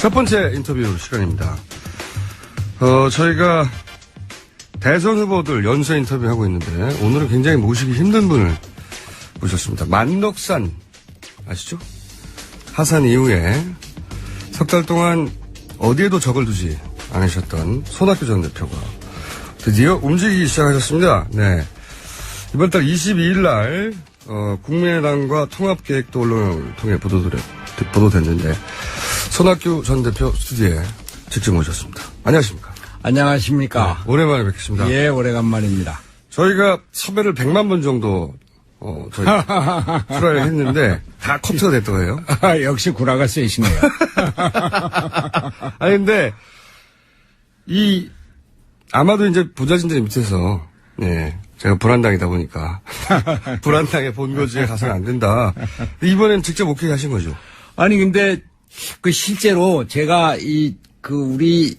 첫 번째 인터뷰 시간입니다. 저희가 대선 후보들 연쇄 인터뷰하고 있는데 오늘은 굉장히 모시기 힘든 분을 모셨습니다. 만덕산 아시죠? 하산 이후에 석 달 동안 어디에도 적을 두지 않으셨던 손학규 전 대표가 드디어 움직이기 시작하셨습니다. 네. 이번 달 22일 날 국민의당과 통합계획도 언론을 통해 보도됐는데 손학규 전 대표 스튜디오에 직접 모셨습니다. 안녕하십니까? 안녕하십니까? 네, 오랜만에 뵙겠습니다. 예, 오래간만입니다. 저희가 섭외를 100만 번 정도 저희 출하를 했는데 다 컷가 됐더라고요. 역시 구라가 세시네요. 아니 근데 아마도 이제 부자진들 밑에서 제가 불안당이다 보니까 불안당의 본거지에 가서는 안 된다. 이번엔 직접 오케이 하신 거죠? 아니 근데 실제로 제가 우리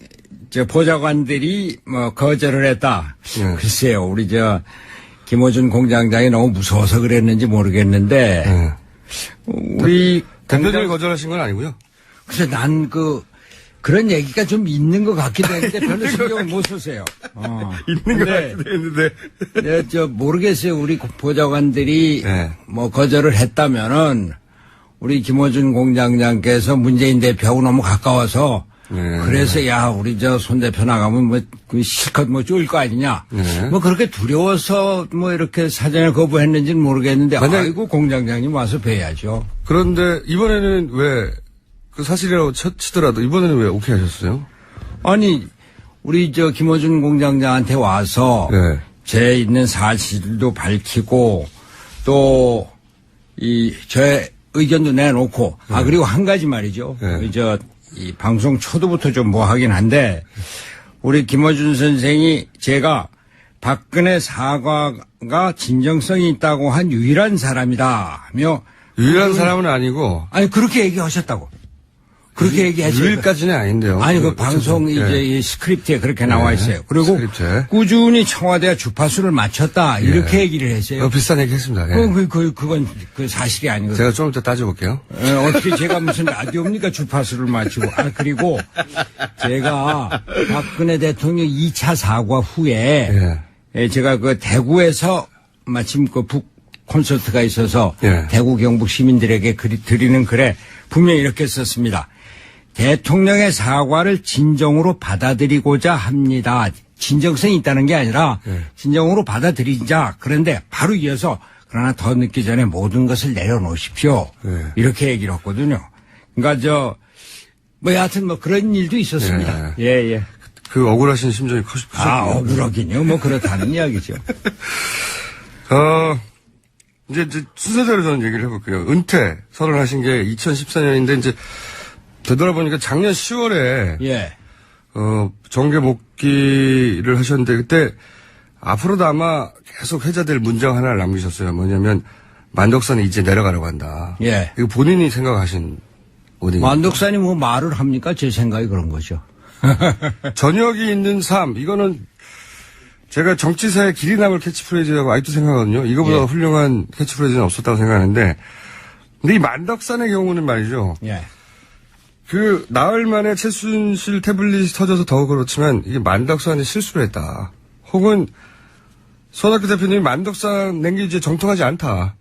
보좌관들이 거절을 했다. 네. 글쎄요, 우리 김어준 공장장이 너무 무서워서 그랬는지 모르겠는데 네. 우리 대표님이 거절하신 건 아니고요. 그래서 난 그런 얘기가 좀 있는 것 같기도 했는데 별로 신경을 못 쓰세요. 있는 것 같기도 했는데. 네, 모르겠어요. 우리 보좌관들이 네. 거절을 했다면은 우리 김어준 공장장께서 문재인 대표하고 너무 가까워서 그래서 우리 손 대표 나가면 실컷 쪼일 거 아니냐. 네. 그렇게 두려워서 이렇게 사전에 거부했는지는 모르겠는데 아이고 공장장님 와서 뵈야죠. 그런데 이번에는 왜 사실이라고 치더라도 이번에는 왜 오케이 하셨어요? 아니 우리 김어준 공장장한테 와서 네. 제 있는 사실도 밝히고 또 저의 의견도 내놓고 그리고 한 가지 말이죠. 네. 이 방송 초도부터 좀 하긴 한데 우리 김어준 선생이 제가 박근혜 사과가 진정성이 있다고 한 유일한 사람이다며 유일한 사람은 아니고 아니 그렇게 얘기하셨다고. 그렇게 얘기하죠. 유일까지는 아닌데요. 아니, 방송 이 스크립트에 그렇게 나와 있어요. 그리고 스크립트에. 꾸준히 청와대와 주파수를 맞췄다. 이렇게 얘기를 했어요. 비슷한 얘기 했습니다. 그건 사실이 아니거든요. 제가 좀 이따 따져볼게요. 어떻게 제가 무슨 라디오입니까? 주파수를 맞추고. 그리고 제가 박근혜 대통령 2차 사과 후에 제가 대구에서 마침 북 콘서트가 있어서 대구 경북 시민들에게 드리는 글에 분명히 이렇게 썼습니다. 대통령의 사과를 진정으로 받아들이고자 합니다. 진정성이 있다는 게 아니라 진정으로 받아들이자. 그런데 바로 이어서 그러나 더 늦기 전에 모든 것을 내려놓으십시오. 이렇게 얘기를 했거든요. 그러니까 여하튼 그런 일도 있었습니다. 예. 그 억울하신 심정이 크셨군요. 억울하긴요. 그렇다는 이야기죠. 이제 순서대로 저는 얘기를 해볼게요. 은퇴 선언하신 게 2014년인데 이제 되돌아보니까 작년 10월에 정계 복귀를 하셨는데 그때 앞으로도 아마 계속 해자될 문장 하나를 남기셨어요. 뭐냐면 만덕산이 이제 내려가려고 한다. 이거 본인이 생각하신 어딘가. 만덕산이 말을 합니까? 제 생각이 그런 거죠. 저녁이 있는 삶 이거는 제가 정치사의 길이 남을 캐치프레이즈라고 아직도 생각하거든요. 이거보다 훌륭한 캐치프레이즈는 없었다고 생각하는데 근데 이 만덕산의 경우는 말이죠. 나흘 만에 최순실 태블릿이 터져서 더 그렇지만 이게 만덕산이 실수를 했다. 혹은 손학규 대표님이 만덕산 낸 게 이제 정통하지 않다.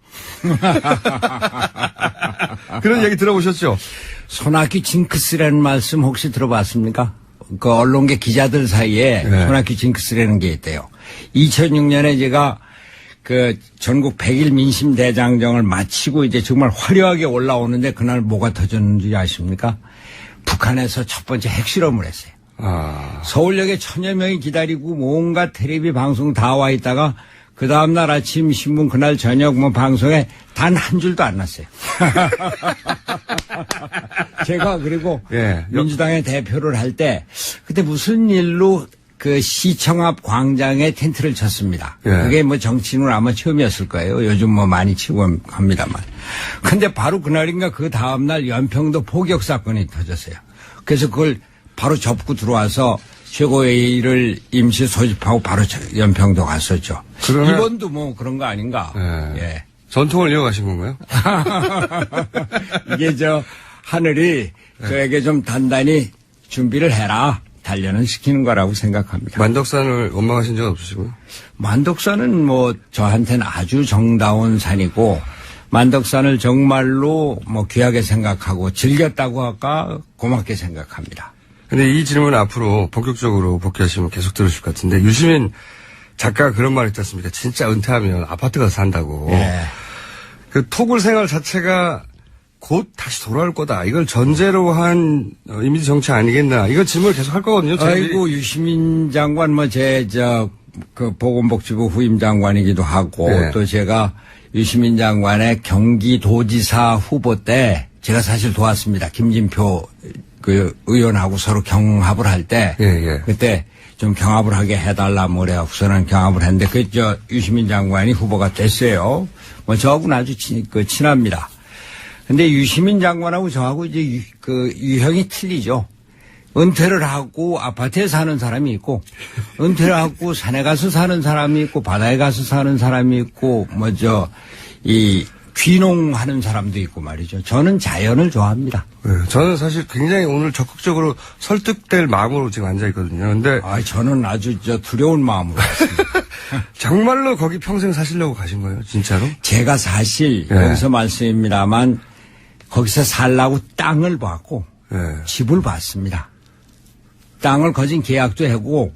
그런 얘기 들어보셨죠? 손학규 징크스라는 말씀 혹시 들어봤습니까? 언론계 기자들 사이에 손학규 징크스라는 게 있대요. 2006년에 제가 전국 100일 민심 대장정을 마치고 이제 정말 화려하게 올라오는데 그날 뭐가 터졌는지 아십니까? 북한에서 첫 번째 핵실험을 했어요. 서울역에 1000여 명이 기다리고 온갖 텔레비 방송 다 와 있다가 그 다음날 아침 신문 그날 저녁 방송에 단 한 줄도 안 났어요. 제가 그리고 민주당의 대표를 할 때 그때 무슨 일로 시청 앞 광장에 텐트를 쳤습니다. 그게 정치인으로 아마 처음이었을 거예요. 요즘 많이 치고 합니다만. 근데 바로 그날인가 그 다음날 연평도 포격 사건이 터졌어요. 그래서 그걸 바로 접고 들어와서 최고회의를 임시 소집하고 바로 연평도 갔었죠. 이번도 그런 거 아닌가. 전통을 이어가신 건가요? 이게 하늘이 저에게 좀 단단히 준비를 해라. 단련을 시키는 거라고 생각합니다. 만덕산을 원망하신 적 없으시고요? 만덕산은 뭐 저한테는 아주 정다운 산이고 만덕산을 정말로 뭐 귀하게 생각하고 즐겼다고 할까 고맙게 생각합니다. 근데 이 질문 앞으로 본격적으로 복귀하시면 계속 들으실 것 같은데 유시민 작가가 그런 말 있지 않습니까? 진짜 은퇴하면 아파트 가서 산다고. 예. 그 토굴 생활 자체가 곧 다시 돌아올 거다. 이걸 전제로 한 이미지 정치 아니겠나. 이거 질문을 계속 할 거거든요. 아이고 유시민 장관 뭐 그 보건복지부 후임 장관이기도 하고 네. 또 제가 유시민 장관의 경기도지사 후보 때 제가 사실 도왔습니다. 김진표 그 의원하고 서로 경합을 할 때 그때 좀 경합을 하게 해달라 뭐래요. 우선은 경합을 했는데 유시민 장관이 후보가 됐어요. 뭐 저하고는 아주 친합니다. 근데 유시민 장관하고 저하고 이제 그 유형이 틀리죠. 은퇴를 하고 아파트에 사는 사람이 있고, 은퇴를 하고 산에 가서 사는 사람이 있고, 바다에 가서 사는 사람이 있고, 귀농하는 사람도 있고 말이죠. 저는 자연을 좋아합니다. 네, 저는 사실 굉장히 오늘 적극적으로 설득될 마음으로 지금 앉아있거든요. 근데. 저는 아주 두려운 마음으로 왔습니다. 정말로 거기 평생 사시려고 가신 거예요? 진짜로? 제가 사실 여기서 말씀입니다만 거기서 살라고 땅을 받고 집을 받습니다. 땅을 거진 계약도 하고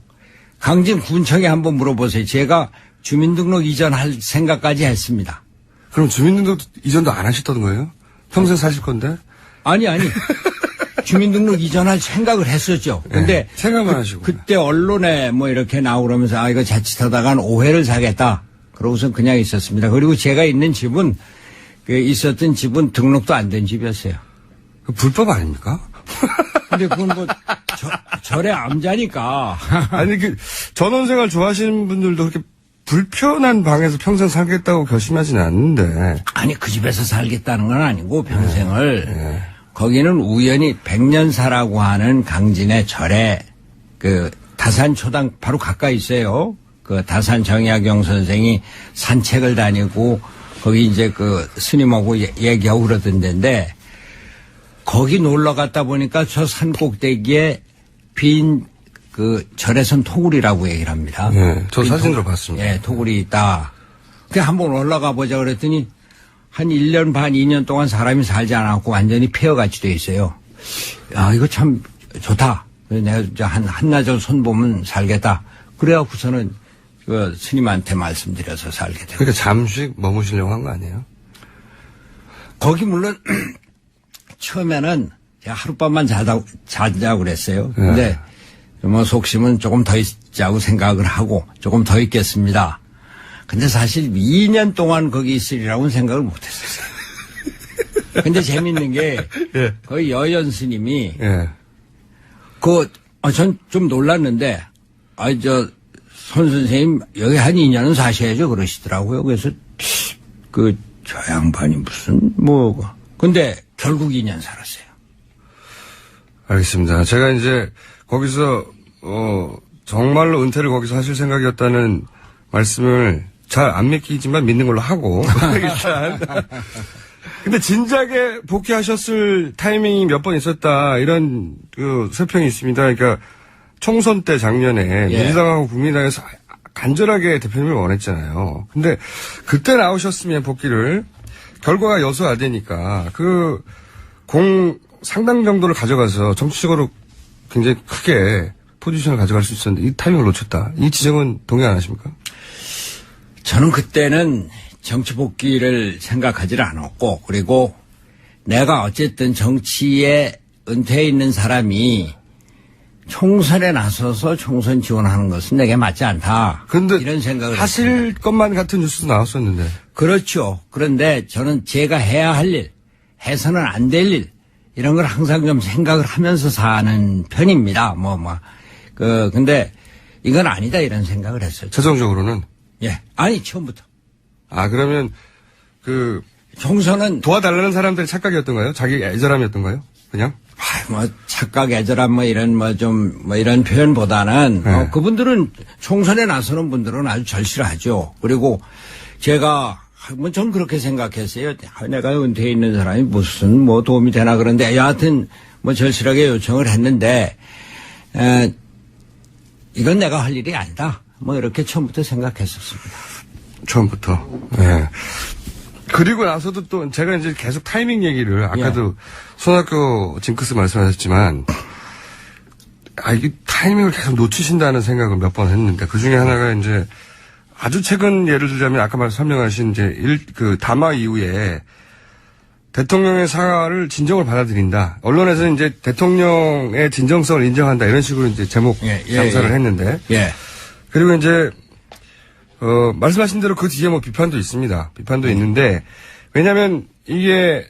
강진군청에 한번 물어보세요. 제가 주민등록 이전할 생각까지 했습니다. 그럼 주민등록 이전도 안 하셨던 거예요? 평생 사실 건데? 아니. 주민등록 이전할 생각을 했었죠. 근데 생각만 하시고. 그때 언론에 뭐 이렇게 나오고 그러면서 이거 자칫하다간 오해를 사겠다. 그러고선 그냥 있었습니다. 그리고 제가 있는 집은 있었던 집은 등록도 안 된 집이었어요. 불법 아닙니까? 근데 그건 뭐 절의 암자니까. 아니 전원생활 좋아하시는 분들도 그렇게 불편한 방에서 평생 살겠다고 결심하지는 않는데. 아니 그 집에서 살겠다는 건 아니고 평생을 거기는 우연히 백년사라고 하는 강진의 절에 그 다산초당 바로 가까이 있어요. 그 다산 정약용 선생이 산책을 다니고 거기 이제 그 스님하고 얘기하고 그러던 데인데 거기 놀러 갔다 보니까 저 산 꼭대기에 빈 그 절에선 토굴이라고 얘기를 합니다. 네, 저 사진으로 봤습니다. 예, 토굴이 있다. 그 한번 올라가 보자 그랬더니 한 1년 반, 2년 동안 사람이 살지 않았고 완전히 폐허같이 돼 있어요. 이거 참 좋다. 내가 한나절 손 보면 살겠다. 그래갖고서는 그 스님한테 말씀드려서 살게 됐어요. 그러니까 잠시 머무시려고 한 거 아니에요? 거기 물론 처음에는 제가 하룻밤만 자자고 그랬어요. 근데 뭐 속심은 조금 더 있자고 생각을 하고 조금 더 있겠습니다. 근데 사실 2년 동안 거기 있으리라고는 생각을 못 했었어요. 근데 재밌는 게 거기 여연 스님이 전 좀 놀랐는데 손 선생님 여기 한 2년은 사셔야죠 그러시더라고요. 그래서 저 양반이 무슨 근데 결국 2년 살았어요. 알겠습니다. 제가 이제 거기서 정말로 은퇴를 거기서 하실 생각이었다는 말씀을 잘 안 믿기지만 믿는 걸로 하고 일단. 근데 진작에 복귀하셨을 타이밍이 몇 번 있었다 이런 설평이 있습니다. 그러니까 총선 때 작년에 민주당하고 국민당에서 간절하게 대표님을 원했잖아요. 근데 그때 나오셨으면 복귀를 결과가 여수아대니까 상당 정도를 가져가서 정치적으로 굉장히 크게 포지션을 가져갈 수 있었는데 이 타이밍을 놓쳤다. 이 지적은 동의 안 하십니까? 저는 그때는 정치 복귀를 생각하지 않았고 그리고 내가 어쨌든 정치에 은퇴해 있는 사람이 총선에 나서서 총선 지원하는 것은 내게 맞지 않다. 그런데 이런 생각을 하실 했습니다. 것만 같은 뉴스도 나왔었는데. 그렇죠. 그런데 저는 제가 해야 할 일, 해서는 안 될 일 이런 걸 항상 좀 생각을 하면서 사는 편입니다. 근데 이건 아니다 이런 생각을 했어요. 최종적으로는? 예. 아니, 처음부터. 그러면 총선은 도와달라는 사람들의 착각이었던가요? 자기 애절함이었던가요? 그냥? 착각, 애절함, 이런 표현보다는, 그분들은, 총선에 나서는 분들은 아주 절실하죠. 그리고 제가 뭐 전 그렇게 생각했어요. 내가 은퇴해 있는 사람이 무슨 뭐 도움이 되나 그런데 여하튼 뭐 절실하게 요청을 했는데 이건 내가 할 일이 아니다. 뭐 이렇게 처음부터 생각했었습니다. 처음부터. 네. 그리고 나서도 또 제가 이제 계속 타이밍 얘기를 아까도 손학규 징크스 말씀하셨지만 이게 타이밍을 계속 놓치신다는 생각을 몇 번 했는데 그 중에 하나가 이제 아주 최근 예를 들자면 아까 설명하신 이제 담화 이후에 대통령의 사과를 진정을 받아들인다. 언론에서는 이제 대통령의 진정성을 인정한다. 이런 식으로 이제 제목 장사를 했는데. 그리고 이제, 말씀하신 대로 그 뒤에 뭐 비판도 있습니다. 비판도 있는데, 왜냐면 이게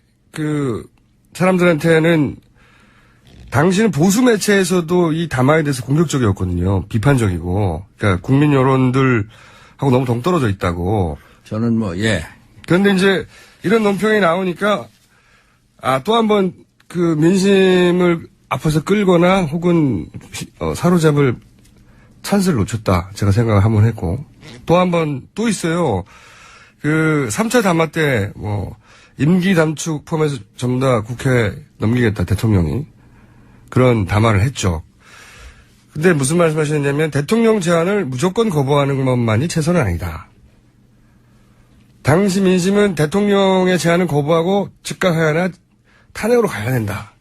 사람들한테는 당시는 보수 매체에서도 이 담화에 대해서 공격적이었거든요. 비판적이고. 그러니까 국민 여론들하고 너무 동떨어져 있다고. 저는 그런데 이제 이런 논평이 나오니까 또 한 번 민심을 앞에서 끌거나 혹은 사로잡을 찬스를 놓쳤다. 제가 생각을 한번 했고 또 한 번 또 있어요. 3차 담화 때 임기 단축 포함해서 전부 다 국회에 넘기겠다 대통령이 그런 담화를 했죠. 근데 무슨 말씀하셨냐면 대통령 제안을 무조건 거부하는 것만이 최선은 아니다. 당시 민심은 대통령의 제안을 거부하고 즉각 하야나 탄핵으로 가야 된다.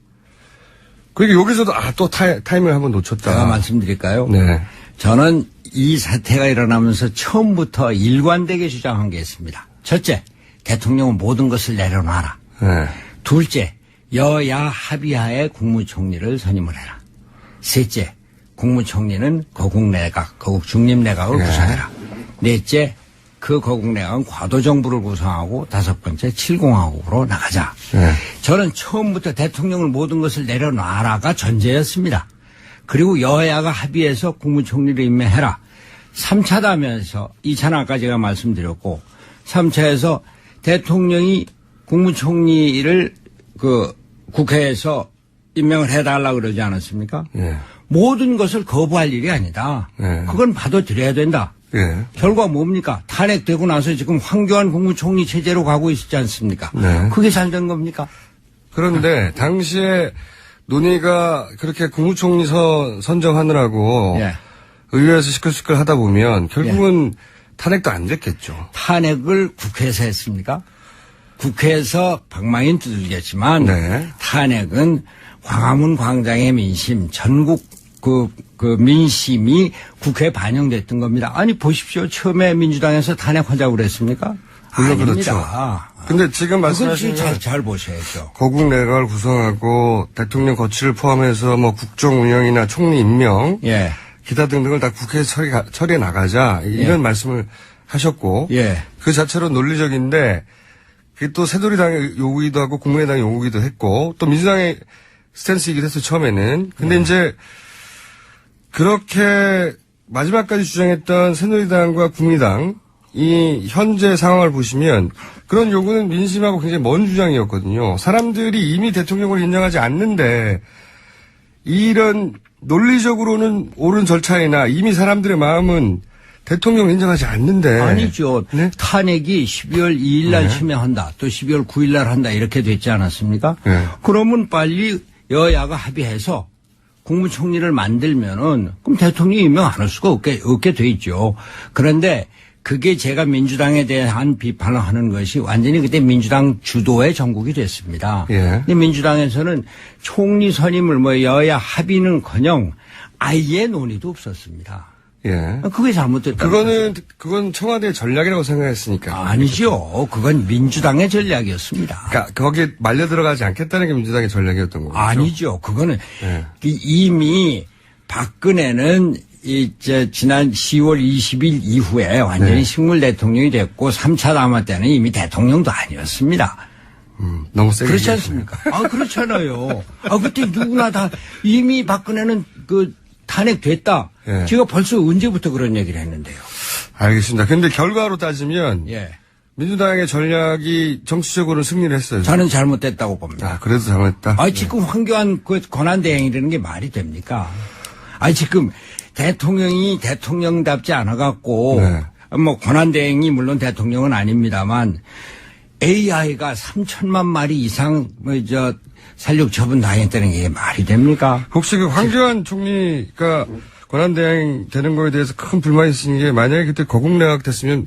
그리고 여기서도 또 타임을 한번 놓쳤다. 제가 말씀드릴까요? 네. 저는 이 사태가 일어나면서 처음부터 일관되게 주장한 게 있습니다. 첫째, 대통령은 모든 것을 내려놔라. 네. 둘째, 여야 합의하에 국무총리를 선임을 해라. 셋째, 국무총리는 거국 중립내각을 구성해라. 넷째, 그 거국내각은 과도정부를 구성하고 다섯 번째 7공화국으로 나가자. 저는 처음부터 대통령을 모든 것을 내려놔라가 전제였습니다. 그리고 여야가 합의해서 국무총리를 임명해라. 3차 담화에서 2차는 아까 제가 말씀드렸고 3차에서 대통령이 국무총리를 국회에서 임명을 해달라고 그러지 않았습니까? 모든 것을 거부할 일이 아니다. 그건 받아들여야 된다. 결과 뭡니까? 탄핵되고 나서 지금 황교안 국무총리 체제로 가고 있지 않습니까? 그게 잘 된 겁니까? 그런데 당시에 논의가 그렇게 국무총리 선정하느라고 의회에서 시끌시끌 하다 보면 결국은 탄핵도 안 됐겠죠. 탄핵을 국회에서 했습니까? 국회에서 방망이는 두들겼지만 탄핵은 광화문 광장의 민심, 전국 민심이 국회에 반영됐던 겁니다. 아니 보십시오. 처음에 민주당에서 탄핵하자고 그랬습니까? 물론 아닙니다. 그렇죠. 근데 지금 말씀하신 잘 보셔야죠. 거국 내각을 구성하고 대통령 거취를 포함해서 국정 운영이나 총리 임명, 기타 등등을 다 국회에서 처리해 나가자 이런 말씀을 하셨고 그 자체로 논리적인데 그게 또 새누리당의 요구이기도 하고 국민의당의 요구이기도 했고 또 민주당의 스탠스이기도 했어요 처음에는. 근데 이제 그렇게 마지막까지 주장했던 새누리당과 국민의당 이 현재 상황을 보시면 그런 요구는 민심하고 굉장히 먼 주장이었거든요. 사람들이 이미 대통령을 인정하지 않는데 이런 논리적으로는 옳은 절차이나 이미 사람들의 마음은 대통령을 인정하지 않는데. 아니죠. 탄핵이 12월 2일 날 심의한다. 또 12월 9일 날 한다. 이렇게 됐지 않았습니까? 그러면 빨리 여야가 합의해서 국무총리를 만들면은 그럼 대통령이 임명 안 할 수가 없게 돼 있죠. 그런데 그게 제가 민주당에 대한 비판을 하는 것이 완전히 그때 민주당 주도의 정국이 됐습니다. 근데 민주당에서는 총리 선임을 여야 합의는커녕 아예 논의도 없었습니다. 그게 잘못됐다. 그건 청와대의 전략이라고 생각했으니까. 아니죠. 그건 민주당의 전략이었습니다. 그러니까 거기에 말려 들어가지 않겠다는 게 민주당의 전략이었던 거죠. 아니죠. 그거는 이미 박근혜는 지난 10월 20일 이후에 완전히 식물 대통령이 됐고 3차 담화 때는 이미 대통령도 아니었습니다. 너무 세게. 그렇지 않습니까? 그렇잖아요. 그때 누구나 다 이미 박근혜는 탄핵됐다. 제가 벌써 언제부터 그런 얘기를 했는데요. 알겠습니다. 근데 결과로 따지면 민주당의 전략이 정치적으로는 승리를 했어요. 저는 잘못됐다고 봅니다. 그래도 잘못했다? 지금 황교안 권한대행이라는 게 말이 됩니까? 지금 대통령이 대통령답지 않아갖고 뭐 권한대행이 물론 대통령은 아닙니다만 AI가 3천만 마리 이상 살육 처분 당했다는 게 말이 됩니까? 혹시 그 황교안 총리가 권한대행 되는 거에 대해서 큰 불만이 있으신 게 만약에 그때 거국내각 됐으면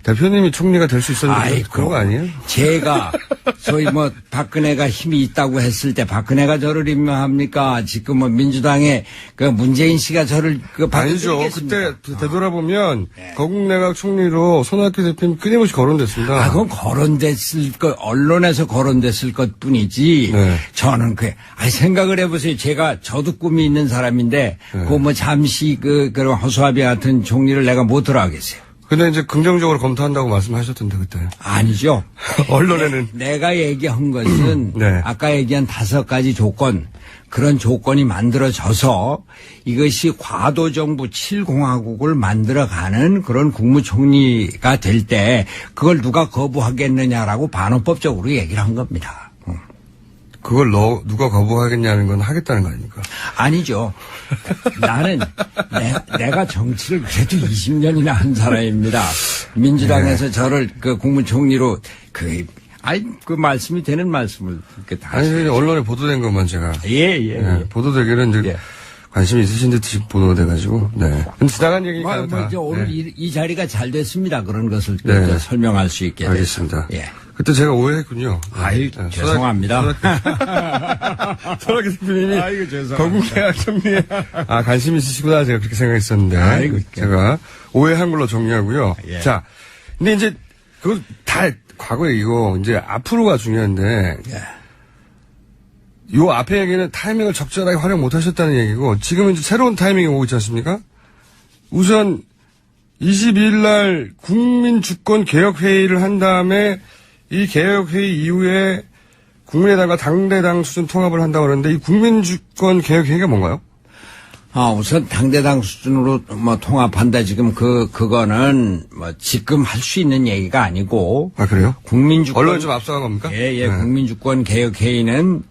대표님이 총리가 될 수 있었는데 그런 거 아니에요? 제가 소위 뭐 박근혜가 힘이 있다고 했을 때 박근혜가 저를 임명합니까? 지금 뭐 민주당의 그 문재인 씨가 저를 아니죠. 그때 되돌아보면 거국내각 총리로 손학규 대표님 끊임없이 거론됐습니다. 그건 거론됐을 것, 언론에서 거론됐을 것 뿐이지. 네. 저는 생각을 해보세요. 저도 꿈이 있는 사람인데, 뭐 잠시 그런 허수아비 같은 총리를 내가 못 들어가겠어요. 근데 이제 긍정적으로 검토한다고 말씀하셨던데 그때. 아니죠. 언론에는. 내가 얘기한 것은 네. 아까 얘기한 5가지 조건, 그런 조건이 만들어져서 이것이 과도정부 7공화국을 만들어가는 그런 국무총리가 될 때 그걸 누가 거부하겠느냐라고 반헌법적으로 얘기를 한 겁니다. 그걸 누가 거부하겠냐는 건 하겠다는 거 아닙니까? 아니죠. 나는 내가 정치를 그래도 20년이나 한 사람입니다. 민주당에서 네. 저를 국무총리로 그 말씀이 되는 말씀을 아니 언론에 보도된 것만 제가 예. 보도되기는 이제 관심이 있으신 듯이 보도돼가지고 네. 근데 지나간 얘기니까요. 오늘 이 자리가 잘 됐습니다. 그런 것을 설명할 수 있게 알겠습니다. 돼서. 예. 그때 제가 오해했군요. 죄송합니다. 손학규 대표님이 죄송합니다. 거국내각 총리에 관심 있으시구나 제가 그렇게 생각했었는데 제가 오해한 걸로 정리하고요. 예. 자, 근데 이제 그거 다 과거 얘기고 이제 앞으로가 중요한데 요 앞에 얘기는 타이밍을 적절하게 활용 못하셨다는 얘기고 지금 이제 새로운 타이밍이 오고 있지 않습니까? 우선 22일 날 국민주권개혁회의를 한 다음에 이 개혁회의 이후에 국민의당과 당대당 수준 통합을 한다고 그러는데 이 국민주권개혁회의가 뭔가요? 우선 당대당 수준으로 통합한다 지금 그거는 지금 할 수 있는 얘기가 아니고. 그래요? 국민주권. 언론이 좀 앞서간 겁니까? 예. 국민주권개혁회의는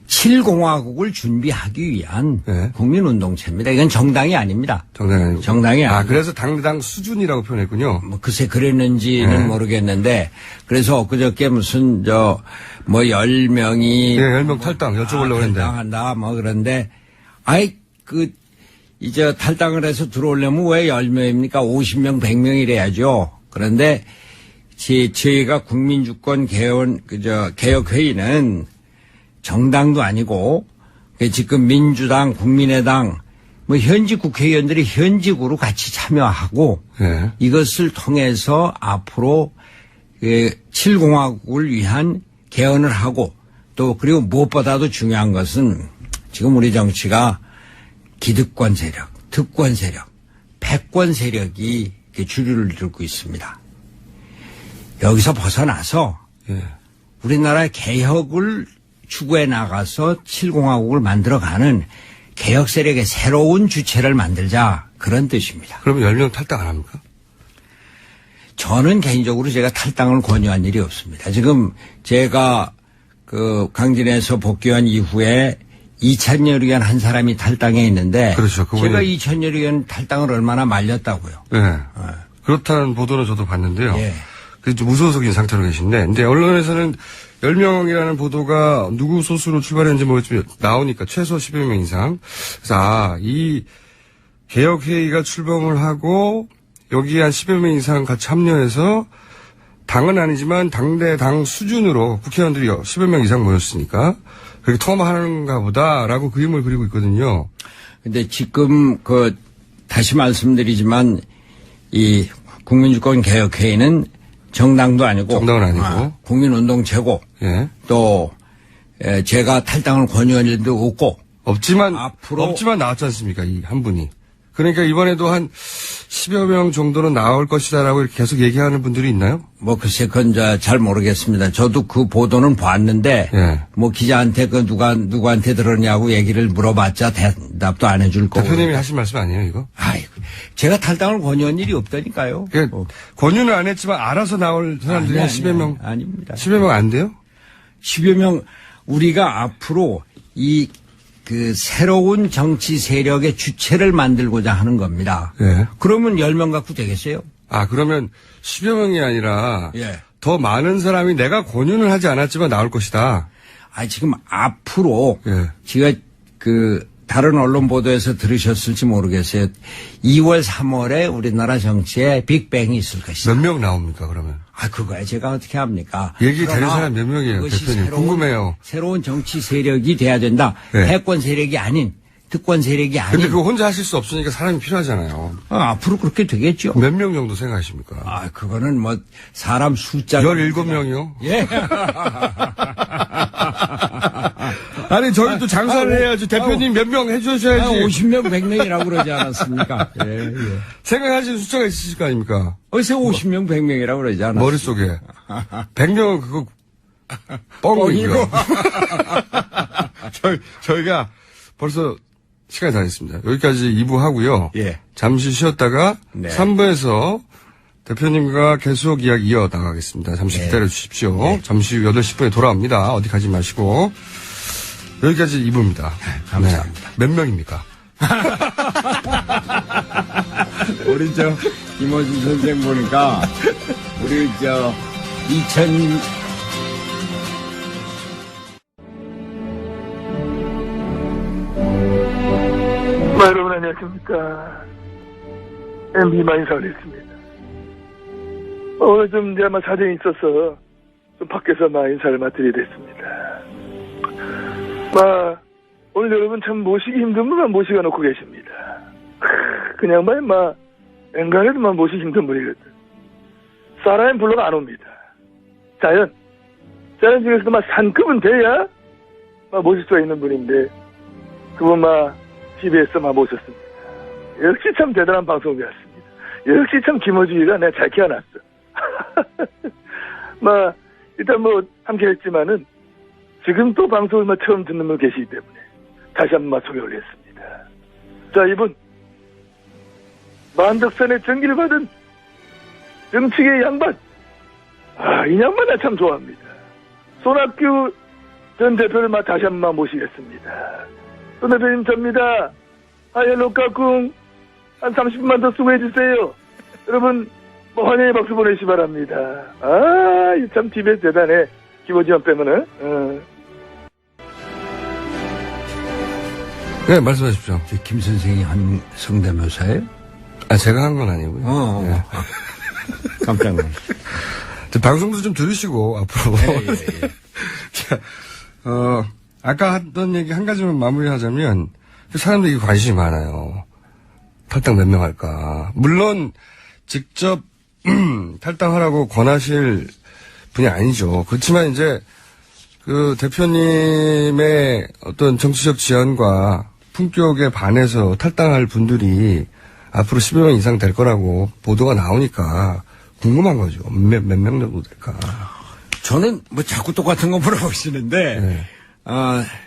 7공화국을 준비하기 위한 국민운동체입니다. 이건 정당이 아닙니다. 정당이 아니고. 정당이 아니고. 그래서 당대당 수준이라고 표현했군요. 글쎄 그랬는지는 모르겠는데 그래서 엊그저께 무슨 10명이 10명 탈당 여쭤보려고 했는데. 탈당한다 그런데 이제 탈당을 해서 들어오려면 왜 10명입니까? 50명, 100명이래야죠. 그런데 저희가 국민주권 개혁회의는 정당도 아니고 지금 민주당, 국민의당 현직 국회의원들이 현직으로 같이 참여하고 이것을 통해서 앞으로 7공화국을 위한 개헌을 하고 또 그리고 무엇보다도 중요한 것은 지금 우리 정치가 기득권 세력, 득권 세력, 패권 세력이 주류를 이루고 있습니다. 여기서 벗어나서 우리나라의 개혁을 추구해 나가서 7공화국을 만들어가는 개혁 세력의 새로운 주체를 만들자 그런 뜻입니다. 그러면 10명 탈당 안 합니까? 저는 개인적으로 제가 탈당을 권유한 일이 없습니다. 지금 제가 강진에서 복귀한 이후에 이찬열 의원 한 사람이 탈당해 있는데 그렇죠. 제가 이찬열 의원 탈당을 얼마나 말렸다고요. 네. 그렇다는 보도는 저도 봤는데요. 좀 무소속인 상태로 계신데 근데 언론에서는 10명이라는 보도가 누구 소수로 출발했는지 모르겠지만 나오니까 최소 10여 명 이상. 그래서 이 개혁회의가 출범을 하고 여기에 한 10여 명 이상 같이 합류해서 당은 아니지만 당대당 수준으로 국회의원들이 10여 명 이상 모였으니까 그렇게 통합하는가 보다라고 그림을 그리고 있거든요. 근데 지금 다시 말씀드리지만 이 국민주권개혁회의는 정당도 아니고 정당은 아니고 국민운동체고 또 제가 탈당을 권유한 일도 없고 없지만 나왔지 않습니까? 이 한 분이. 그러니까 이번에도 한 10여 명 정도는 나올 것이다라고 이렇게 계속 얘기하는 분들이 있나요? 글쎄 그건 잘 모르겠습니다. 저도 그 보도는 봤는데 기자한테 누구한테 들었냐고 얘기를 물어봤자 대답도 안 해줄 거고. 대표님이 하신 말씀 아니에요 이거? 제가 탈당을 권유한 일이 없다니까요. 권유는 안 했지만 알아서 나올 사람들이 10여 명. 아닙니다. 10여 명 안 돼요? 10여 명 우리가 앞으로 이 그 새로운 정치 세력의 주체를 만들고자 하는 겁니다. 예. 그러면 10명 갖고 되겠어요? 아, 그러면 10여 명이 아니라 예. 더 많은 사람이 내가 권유는 하지 않았지만 나올 것이다. 아, 지금 앞으로 예. 제가 다른 언론 보도에서 들으셨을지 모르겠어요. 2월, 3월에 우리나라 정치에 빅뱅이 있을 것이다. 몇 명 나옵니까, 그러면? 아, 그거야 제가 어떻게 합니까? 얘기 되는 그러나 사람 몇 명이에요, 그것이 대표님? 궁금해요. 새로운 정치 세력이 돼야 된다. 네. 패권 세력이 아닌, 특권 세력이 아닌. 근데 그거 혼자 하실 수 없으니까 사람이 필요하잖아요. 앞으로 그렇게 되겠죠. 몇 명 정도 생각하십니까? 아, 그거는 뭐 사람 숫자 17명이요? 예. 아니, 저희 또 장사를 해야지. 대표님 몇 명 해주셔야지. 50명, 100명이라고 그러지 않았습니까? 예, 예. 생각하시는 숫자가 있으실 거 아닙니까? 어디서 50명, 100명이라고 그러지 않았어요? 머릿속에. 100명은 그거 뻥이고. 저희가 벌써 시간이 다 됐습니다. 여기까지 2부 하고요. 예. 잠시 쉬었다가 네. 3부에서 대표님과 계속 이야기 이어나가겠습니다. 잠시 네. 기다려 주십시오. 네. 잠시 후 8시 10분에 돌아옵니다. 어디 가지 마시고. 여기까지 2부입니다. 감사합니다. 네. 몇 명입니까? 우리 김호준 선생 보니까 우리 여러분 안녕하십니까. MB만 인사를 했습니다. 오늘 좀 이제 아마 사정이 있어서 좀 밖에서 인사를 드리게 됐습니다. 오늘 여러분 참 모시기 힘든 분만 모시가 놓고 계십니다. 그냥 엔간해도만 모시기 힘든 분이거든. 사람이 불러가 안 옵니다. 자연 중에서도 산급은 돼야 모실 수가 있는 분인데 그분 TV에서 모셨습니다. 역시 참 대단한 방송이었습니다. 역시 참 김어준이가 내가 잘 키워놨어. 일단 함께 했지만은 지금 또 방송을 처음 듣는 분 계시기 때문에 다시 한번 소개 올렸습니다. 자, 이분 만덕산의 전기를 받은 정치계의 양반. 이 양반 나 참 좋아합니다. 손학규 전 대표를 다시 한번 모시겠습니다. 손 대표님 접니다. 헬로 까꿍 한 30분만 더 수고해주세요. 여러분 환영의 박수 보내시기 바랍니다. 참 TBS 대단해. 김어지원 빼면은. 네, 말씀하십시오. 김 선생이 한 성대묘사예요? 제가 한 건 아니고요. 네. 깜짝 놀랐어요. 방송도 좀 들으시고 앞으로. 예. 자, 아까 했던 얘기 한 가지만 마무리하자면 사람들이 관심이 많아요. 탈당 몇 명 할까. 물론 직접 탈당하라고 권하실 분이 아니죠. 그렇지만 이제 그 대표님의 어떤 정치적 지원과 품격에 반해서 탈당할 분들이 앞으로 10여 명 이상 될 거라고 보도가 나오니까 궁금한 거죠. 몇 명 정도 될까. 저는 자꾸 똑같은 거 물어보시는데, 네.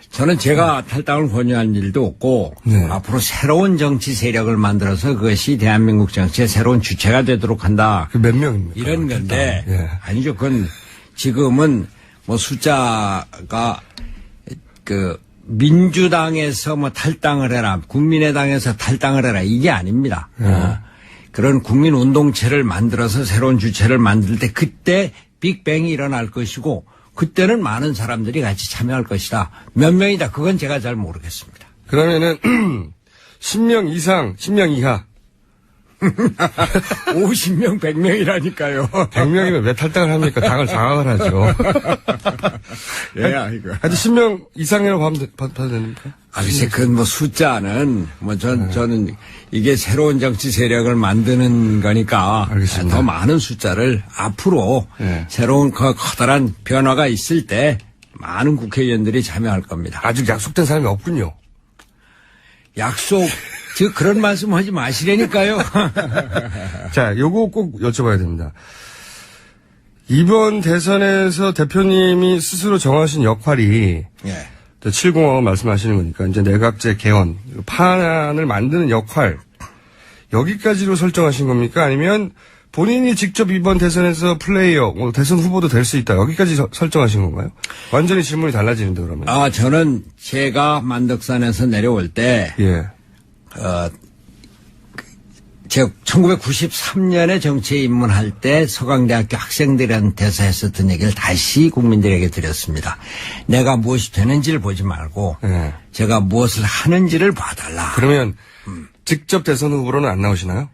저는 제가 탈당을 권유한 일도 없고, 네. 앞으로 새로운 정치 세력을 만들어서 그것이 대한민국 정치의 새로운 주체가 되도록 한다. 그 몇 명입니까? 이런 건데, 예. 아니죠. 그건 지금은 숫자가 민주당에서 탈당을 해라, 국민의당에서 탈당을 해라, 이게 아닙니다. 그런 국민운동체를 만들어서 새로운 주체를 만들 때 그때 빅뱅이 일어날 것이고 그때는 많은 사람들이 같이 참여할 것이다. 몇 명이다. 그건 제가 잘 모르겠습니다. 그러면은 10명 이상, 10명 이하. 50명, 100명이라니까요. 100명이면 왜 탈당을 합니까? 당을 장악을 하죠. 예, 아이고. 하여튼 10명 이상이라고 봐도 됩니까? 글쎄, 숫자는, 저는 이게 새로운 정치 세력을 만드는 거니까. 알겠습니다. 더 많은 숫자를 앞으로 네. 새로운 커다란 변화가 있을 때 많은 국회의원들이 참여할 겁니다. 아직 약속된 사람이 없군요. 그런 말씀 하지 마시라니까요. 자, 요거 꼭 여쭤봐야 됩니다. 이번 대선에서 대표님이 스스로 정하신 역할이 예. 7공화국 말씀하시는 거니까 이제 내각제 개헌, 파안을 만드는 역할 여기까지로 설정하신 겁니까? 아니면 본인이 직접 이번 대선에서 플레이어, 뭐 대선 후보도 될 수 있다. 여기까지 설정하신 건가요? 완전히 질문이 달라지는데 그러면. 저는 제가 만덕산에서 내려올 때, 예. 제가 1993년에 정치에 입문할 때 서강대학교 학생들한테서 했었던 얘기를 다시 국민들에게 드렸습니다. 내가 무엇이 되는지를 보지 말고 예. 제가 무엇을 하는지를 봐달라. 그러면 직접 대선 후보로는 안 나오시나요?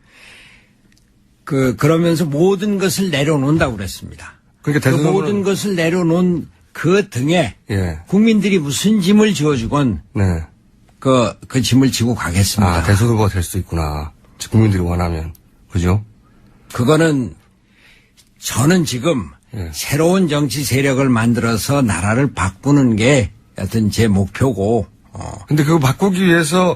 그러면서 모든 것을 내려놓는다고 그랬습니다. 그러니까 그 대선 모든 것을 내려놓은 그 등에 예. 국민들이 무슨 짐을 지어주건 네. 그 짐을 지고 가겠습니다. 대선 후보가 될 수 있구나. 국민들이 원하면. 그죠? 그거는 저는 지금 예. 새로운 정치 세력을 만들어서 나라를 바꾸는 게 하여튼 제 목표고 근데 그거 바꾸기 위해서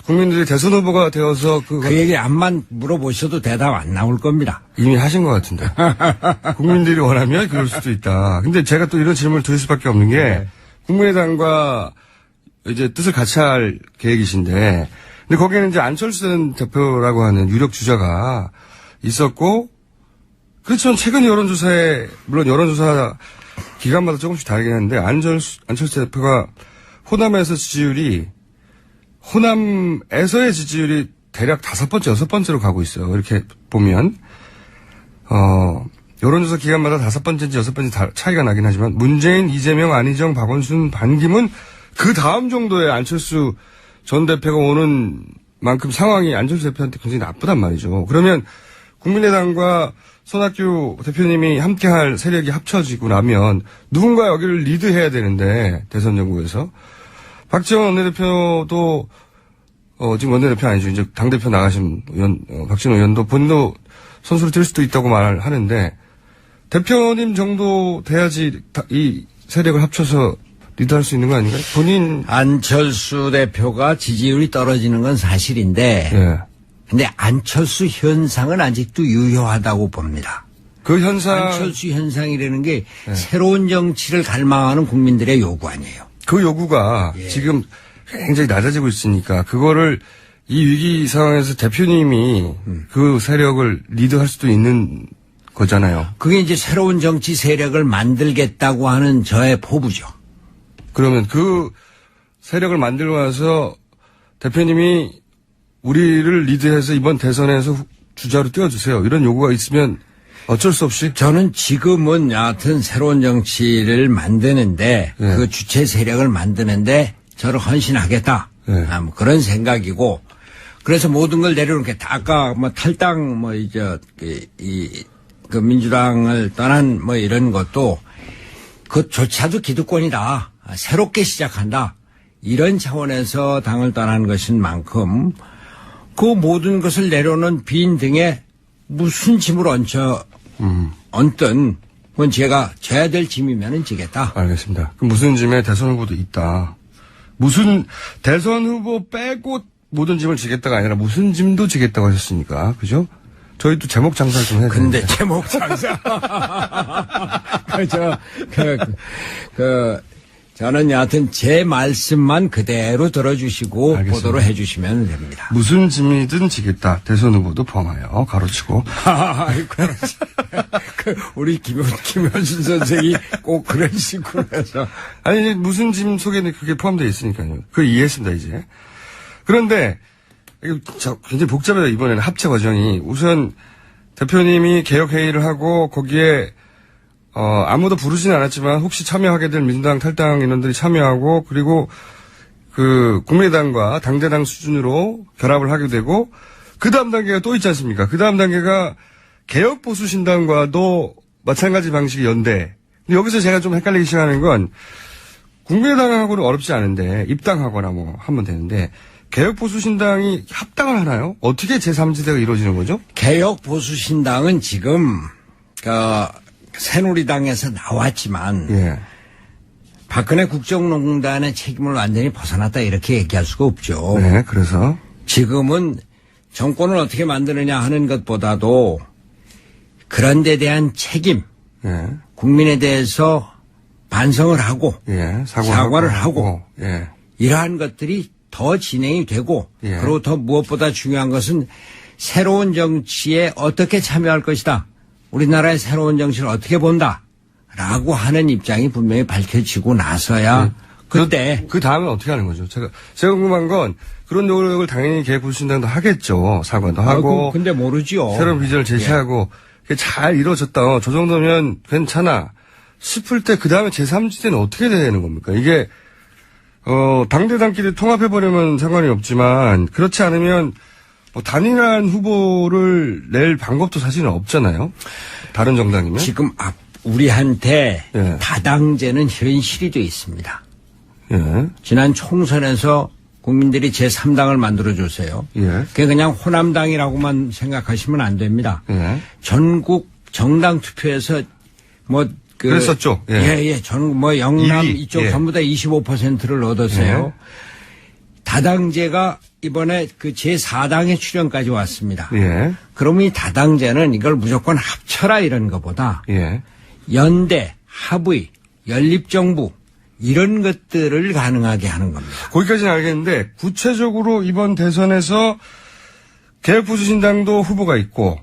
국민들이 대선 후보가 되어서 그 얘기 암만 물어보셔도 대답 안 나올 겁니다. 이미 하신 것 같은데. 국민들이 원하면 그럴 수도 있다. 근데 제가 또 이런 질문을 드릴 수밖에 없는 게 국민의당과 이제 뜻을 같이 할 계획이신데 근데 거기에는 이제 안철수 전 대표라고 하는 유력 주자가 있었고 그렇지만 최근 여론조사에 물론 여론조사 기간마다 조금씩 다르긴 한데 안철수 대표가 호남에서의 지지율이 대략 5번째, 6번째로 가고 있어요. 이렇게 보면 여론조사 기간마다 5번째인지 6번째 차이가 나긴 하지만 문재인, 이재명, 안희정, 박원순, 반기문 그 다음 정도의 안철수 전 대표가 오는 만큼 상황이 안철수 대표한테 굉장히 나쁘단 말이죠. 그러면 국민의당과 손학규 대표님이 함께할 세력이 합쳐지고 나면 누군가 여기를 리드해야 되는데 대선 전국에서 박지원 원내대표도 지금 원내대표 아니죠. 이제 당대표 나가신 박지원 의원도 본인도 선수를 뛸 수도 있다고 말을 하는데 대표님 정도 돼야지 이 세력을 합쳐서 리드할 수 있는 거 아닌가요? 본인 안철수 대표가 지지율이 떨어지는 건 사실인데 예. 근데 안철수 현상은 아직도 유효하다고 봅니다. 그 현상 안철수 현상이라는 게 새로운 정치를 갈망하는 국민들의 요구 아니에요. 그 요구가 지금 굉장히 낮아지고 있으니까 그거를 이 위기 상황에서 대표님이 그 세력을 리드할 수도 있는 거잖아요. 그게 이제 새로운 정치 세력을 만들겠다고 하는 저의 포부죠. 그러면 그 세력을 만들고 나서 대표님이 우리를 리드해서 이번 대선에서 주자로 띄워주세요. 이런 요구가 있으면 어쩔 수 없이 저는 지금은 여하튼 새로운 정치를 만드는데 그 주체 세력을 만드는데 저를 헌신하겠다. 뭐 그런 생각이고 그래서 모든 걸 내려놓겠다. 아까 뭐 탈당 뭐 이제 그 민주당을 떠난 뭐 이런 것도 그조차도 기득권이다. 새롭게 시작한다. 이런 차원에서 당을 떠난 것인 만큼 그 모든 것을 내려놓은 빈 등에 무슨 짐을 얹든 그건 제가 져야 될 짐이면은 지겠다. 알겠습니다. 그럼 무슨 짐에 대선 후보도 있다. 무슨 대선 후보 빼고 모든 짐을 지겠다가 아니라 무슨 짐도 지겠다고 하셨으니까. 그죠? 저희도 제목 장사를 좀 해야 되는데. 근데 제목 장사. 저는 여하튼 제 말씀만 그대로 들어주시고 알겠습니다. 보도를 해주시면 됩니다. 무슨 짐이든 지겠다. 대선 후보도 포함하여 가로치고. 그렇지. 우리 김현준 선생이 꼭 그런 식으로 해서. 아니 이제 무슨 짐 속에는 그게 포함되어 있으니까요. 그걸 이해했습니다 이제. 그런데 이거 굉장히 복잡해요. 이번에는 합체 과정이. 우선 대표님이 개혁회의를 하고 거기에 아무도 부르지는 않았지만 혹시 참여하게 될 민주당 탈당 인원들이 참여하고 그리고 그 국민의당과 당대당 수준으로 결합을 하게 되고 그 다음 단계가 또 있지 않습니까? 그 다음 단계가 개혁보수신당과도 마찬가지 방식의 연대. 근데 여기서 제가 좀 헷갈리기 시작하는 건 국민의당하고는 어렵지 않은데 입당하거나 뭐 하면 되는데 개혁보수신당이 합당을 하나요? 어떻게 제3지대가 이루어지는 거죠? 개혁보수신당은 지금 새누리당에서 나왔지만 박근혜 국정농단의 책임을 완전히 벗어났다 이렇게 얘기할 수가 없죠. 네, 그래서 지금은 정권을 어떻게 만드느냐 하는 것보다도 그런 데 대한 책임, 국민에 대해서 반성을 하고 사과를 하고 이러한 것들이 더 진행이 되고 그리고 더 무엇보다 중요한 것은 새로운 정치에 어떻게 참여할 것이다. 우리나라의 새로운 정치를 어떻게 본다. 라고 하는 입장이 분명히 밝혀지고 나서야 그때 그 다음에 어떻게 하는 거죠? 제가 궁금한 건 그런 노력을 당연히 개혁보수신당도 하겠죠. 사과도 하고. 근데 모르죠. 새로운 비전을 제시하고 그게 잘 이루어졌다. 저 정도면 괜찮아 싶을 때 그 다음에 제3지대는 어떻게 되는 겁니까? 이게 당대당끼리 통합해버리면 상관이 없지만 그렇지 않으면 뭐 단일한 후보를 낼 방법도 사실은 없잖아요. 다른 정당이면. 지금 우리한테 예. 다당제는 현실이 돼 있습니다. 예. 지난 총선에서 국민들이 제3당을 만들어줬어요. 예. 그게 그냥 호남당이라고만 생각하시면 안 됩니다. 예. 전국 정당 투표에서 그랬었죠. 예. 전국 영남 2위. 이쪽 예. 전부 다 25%를 얻었어요. 다당제가 이번에 그 제4당의 출연까지 왔습니다. 예. 그럼 이 다당제는 이걸 무조건 합쳐라 이런 것보다 예. 연대, 합의, 연립정부 이런 것들을 가능하게 하는 겁니다. 거기까지는 알겠는데 구체적으로 이번 대선에서 개혁보수신당도 후보가 있고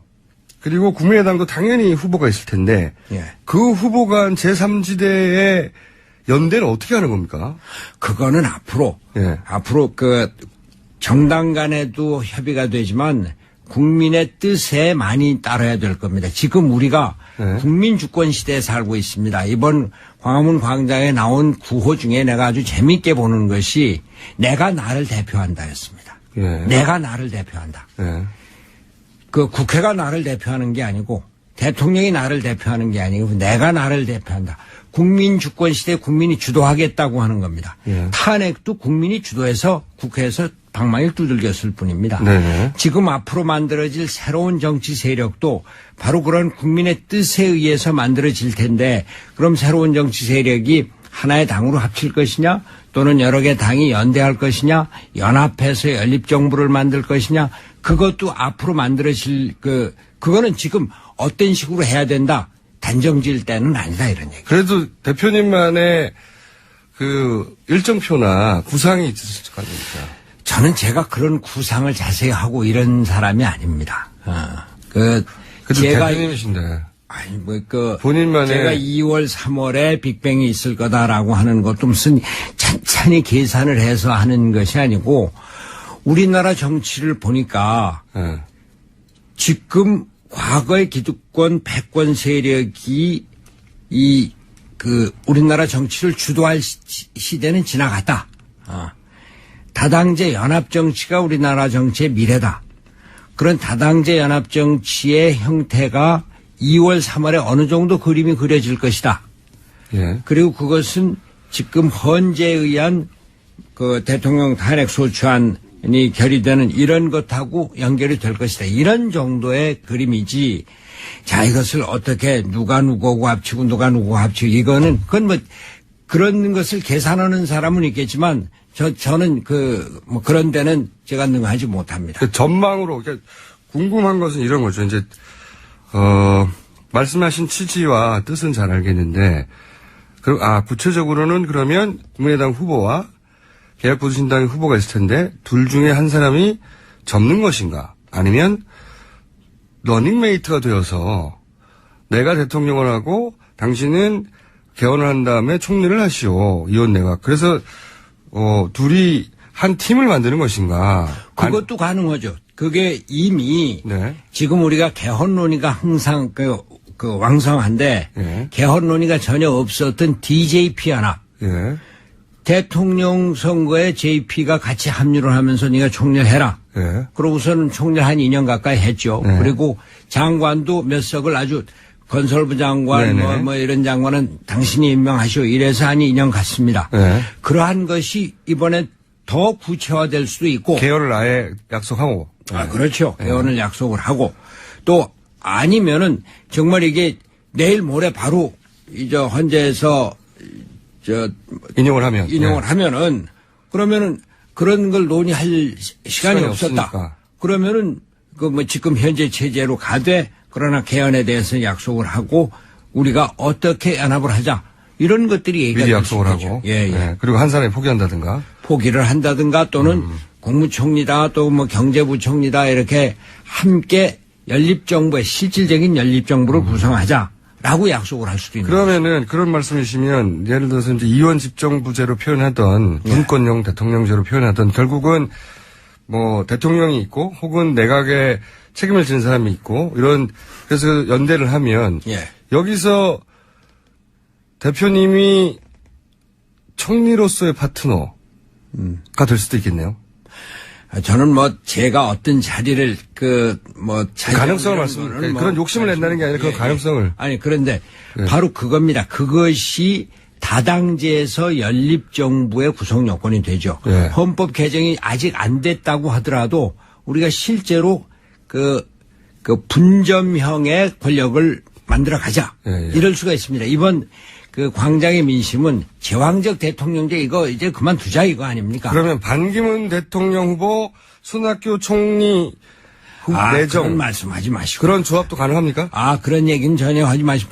그리고 국민의당도 당연히 후보가 있을 텐데 예. 그 후보 간 제3지대의 연대는 어떻게 하는 겁니까? 그거는 앞으로 그 정당 간에도 협의가 되지만 국민의 뜻에 많이 따라야 될 겁니다. 지금 우리가 국민 주권 시대에 살고 있습니다. 이번 광화문 광장에 나온 구호 중에 내가 아주 재밌게 보는 것이 내가 나를 대표한다였습니다. 내가 나를 대표한다. 그 국회가 나를 대표하는 게 아니고 대통령이 나를 대표하는 게 아니고 내가 나를 대표한다. 국민 주권 시대에 국민이 주도하겠다고 하는 겁니다. 탄핵도 국민이 주도해서 국회에서 방망이를 두들겼을 뿐입니다. 네네. 지금 앞으로 만들어질 새로운 정치 세력도 바로 그런 국민의 뜻에 의해서 만들어질 텐데 그럼 새로운 정치 세력이 하나의 당으로 합칠 것이냐 또는 여러 개 당이 연대할 것이냐 연합해서 연립정부를 만들 것이냐 그것도 앞으로 만들어질 그거는 지금 어떤 식으로 해야 된다. 단정 지을 때는 아니다 이런 얘기. 그래도 대표님만의 그 일정표나 구상이 있으실 거 아닙니까? 저는 제가 그런 구상을 자세히 하고 이런 사람이 아닙니다. 그래도 대표님이신데. 아니 본인만의 제가 2월 3월에 빅뱅이 있을 거다라고 하는 것도 무슨 찬찬히 계산을 해서 하는 것이 아니고 우리나라 정치를 보니까 지금 과거의 기득권 패권 세력이 우리나라 정치를 주도할 시대는 지나갔다. 다당제 연합 정치가 우리나라 정치의 미래다. 그런 다당제 연합 정치의 형태가 2월 3월에 어느 정도 그림이 그려질 것이다. 예. 그리고 그것은 지금 헌재에 의한 그 대통령 탄핵 소추안이 결의되는 이런 것하고 연결이 될 것이다. 이런 정도의 그림이지. 자, 이것을 어떻게 누가 누구하고 합치고 누가 누구하고 합치고 그건 뭐 그런 것을 계산하는 사람은 있겠지만 저는 그런 데는 제가 능하지 못합니다. 그 전망으로 궁금한 것은 이런 거죠. 이제 말씀하신 취지와 뜻은 잘 알겠는데 구체적으로는 그러면 국민의당 후보와 개혁보수신당의 후보가 있을 텐데 둘 중에 한 사람이 접는 것인가 아니면 러닝메이트가 되어서 내가 대통령을 하고 당신은 개헌을 한 다음에 총리를 하시오. 이원내가. 그래서 둘이 한 팀을 만드는 것인가. 그것도 가능하죠. 그게 이미 지금 우리가 개헌 논의가 항상 왕성한데 개헌 논의가 전혀 없었던 DJP 연합. 대통령 선거에 JP가 같이 합류를 하면서 네가 총리를 해라. 그러고서는 총리를 한 2년 가까이 했죠. 그리고 장관도 몇 석을 아주 건설부 장관 뭐 이런 장관은 당신이 임명하시오. 이래서 한 2년 갔습니다. 그러한 것이 이번에 더 구체화될 수도 있고. 개헌을 아예 약속하고. 그렇죠. 개헌을 약속을 하고. 또 아니면은 정말 이게 내일 모레 바로 이제 헌재에서 인용을 하면은 그러면은 그런 걸 논의할 시간이 없었다. 없으니까. 그러면은 지금 현재 체제로 가되 그러나 개헌에 대해서 약속을 하고 우리가 어떻게 연합을 하자 이런 것들이 얘기가 미리 약속을 하고. 그리고 한 사람이 포기한다든가. 포기를 한다든가 또는 국무총리다 또 뭐 경제부총리다 이렇게 함께 연립정부의 실질적인 연립정부를 구성하자라고 약속을 할 수도 있는 그러면은 그런 말씀이시면 예를 들어서 이제 이원 집정부제로 표현하던 분권형 대통령제로 표현하던 결국은 뭐 대통령이 있고 혹은 내각에 책임을 지는 사람이 있고 이런 그래서 연대를 하면 예. 여기서 대표님이 총리로서의 파트너가 될 수도 있겠네요. 저는 뭐 제가 어떤 자리를 가능성을 그런 욕심을 낸다는 게 아니라 그런 가능성을. 아니 그런데 바로 그겁니다. 그것이 다당제에서 연립정부의 구성 요건이 되죠. 예. 헌법 개정이 아직 안 됐다고 하더라도 우리가 실제로 그 분점형의 권력을 만들어 가자. 예. 이럴 수가 있습니다. 이번 그 광장의 민심은 제왕적 대통령제 이거 이제 그만두자 이거 아닙니까? 그러면 반기문 대통령 후보, 손학규 총리 내정 그런 말씀하지 마시고 그런 조합도 가능합니까? 그런 얘기는 전혀 하지 마시고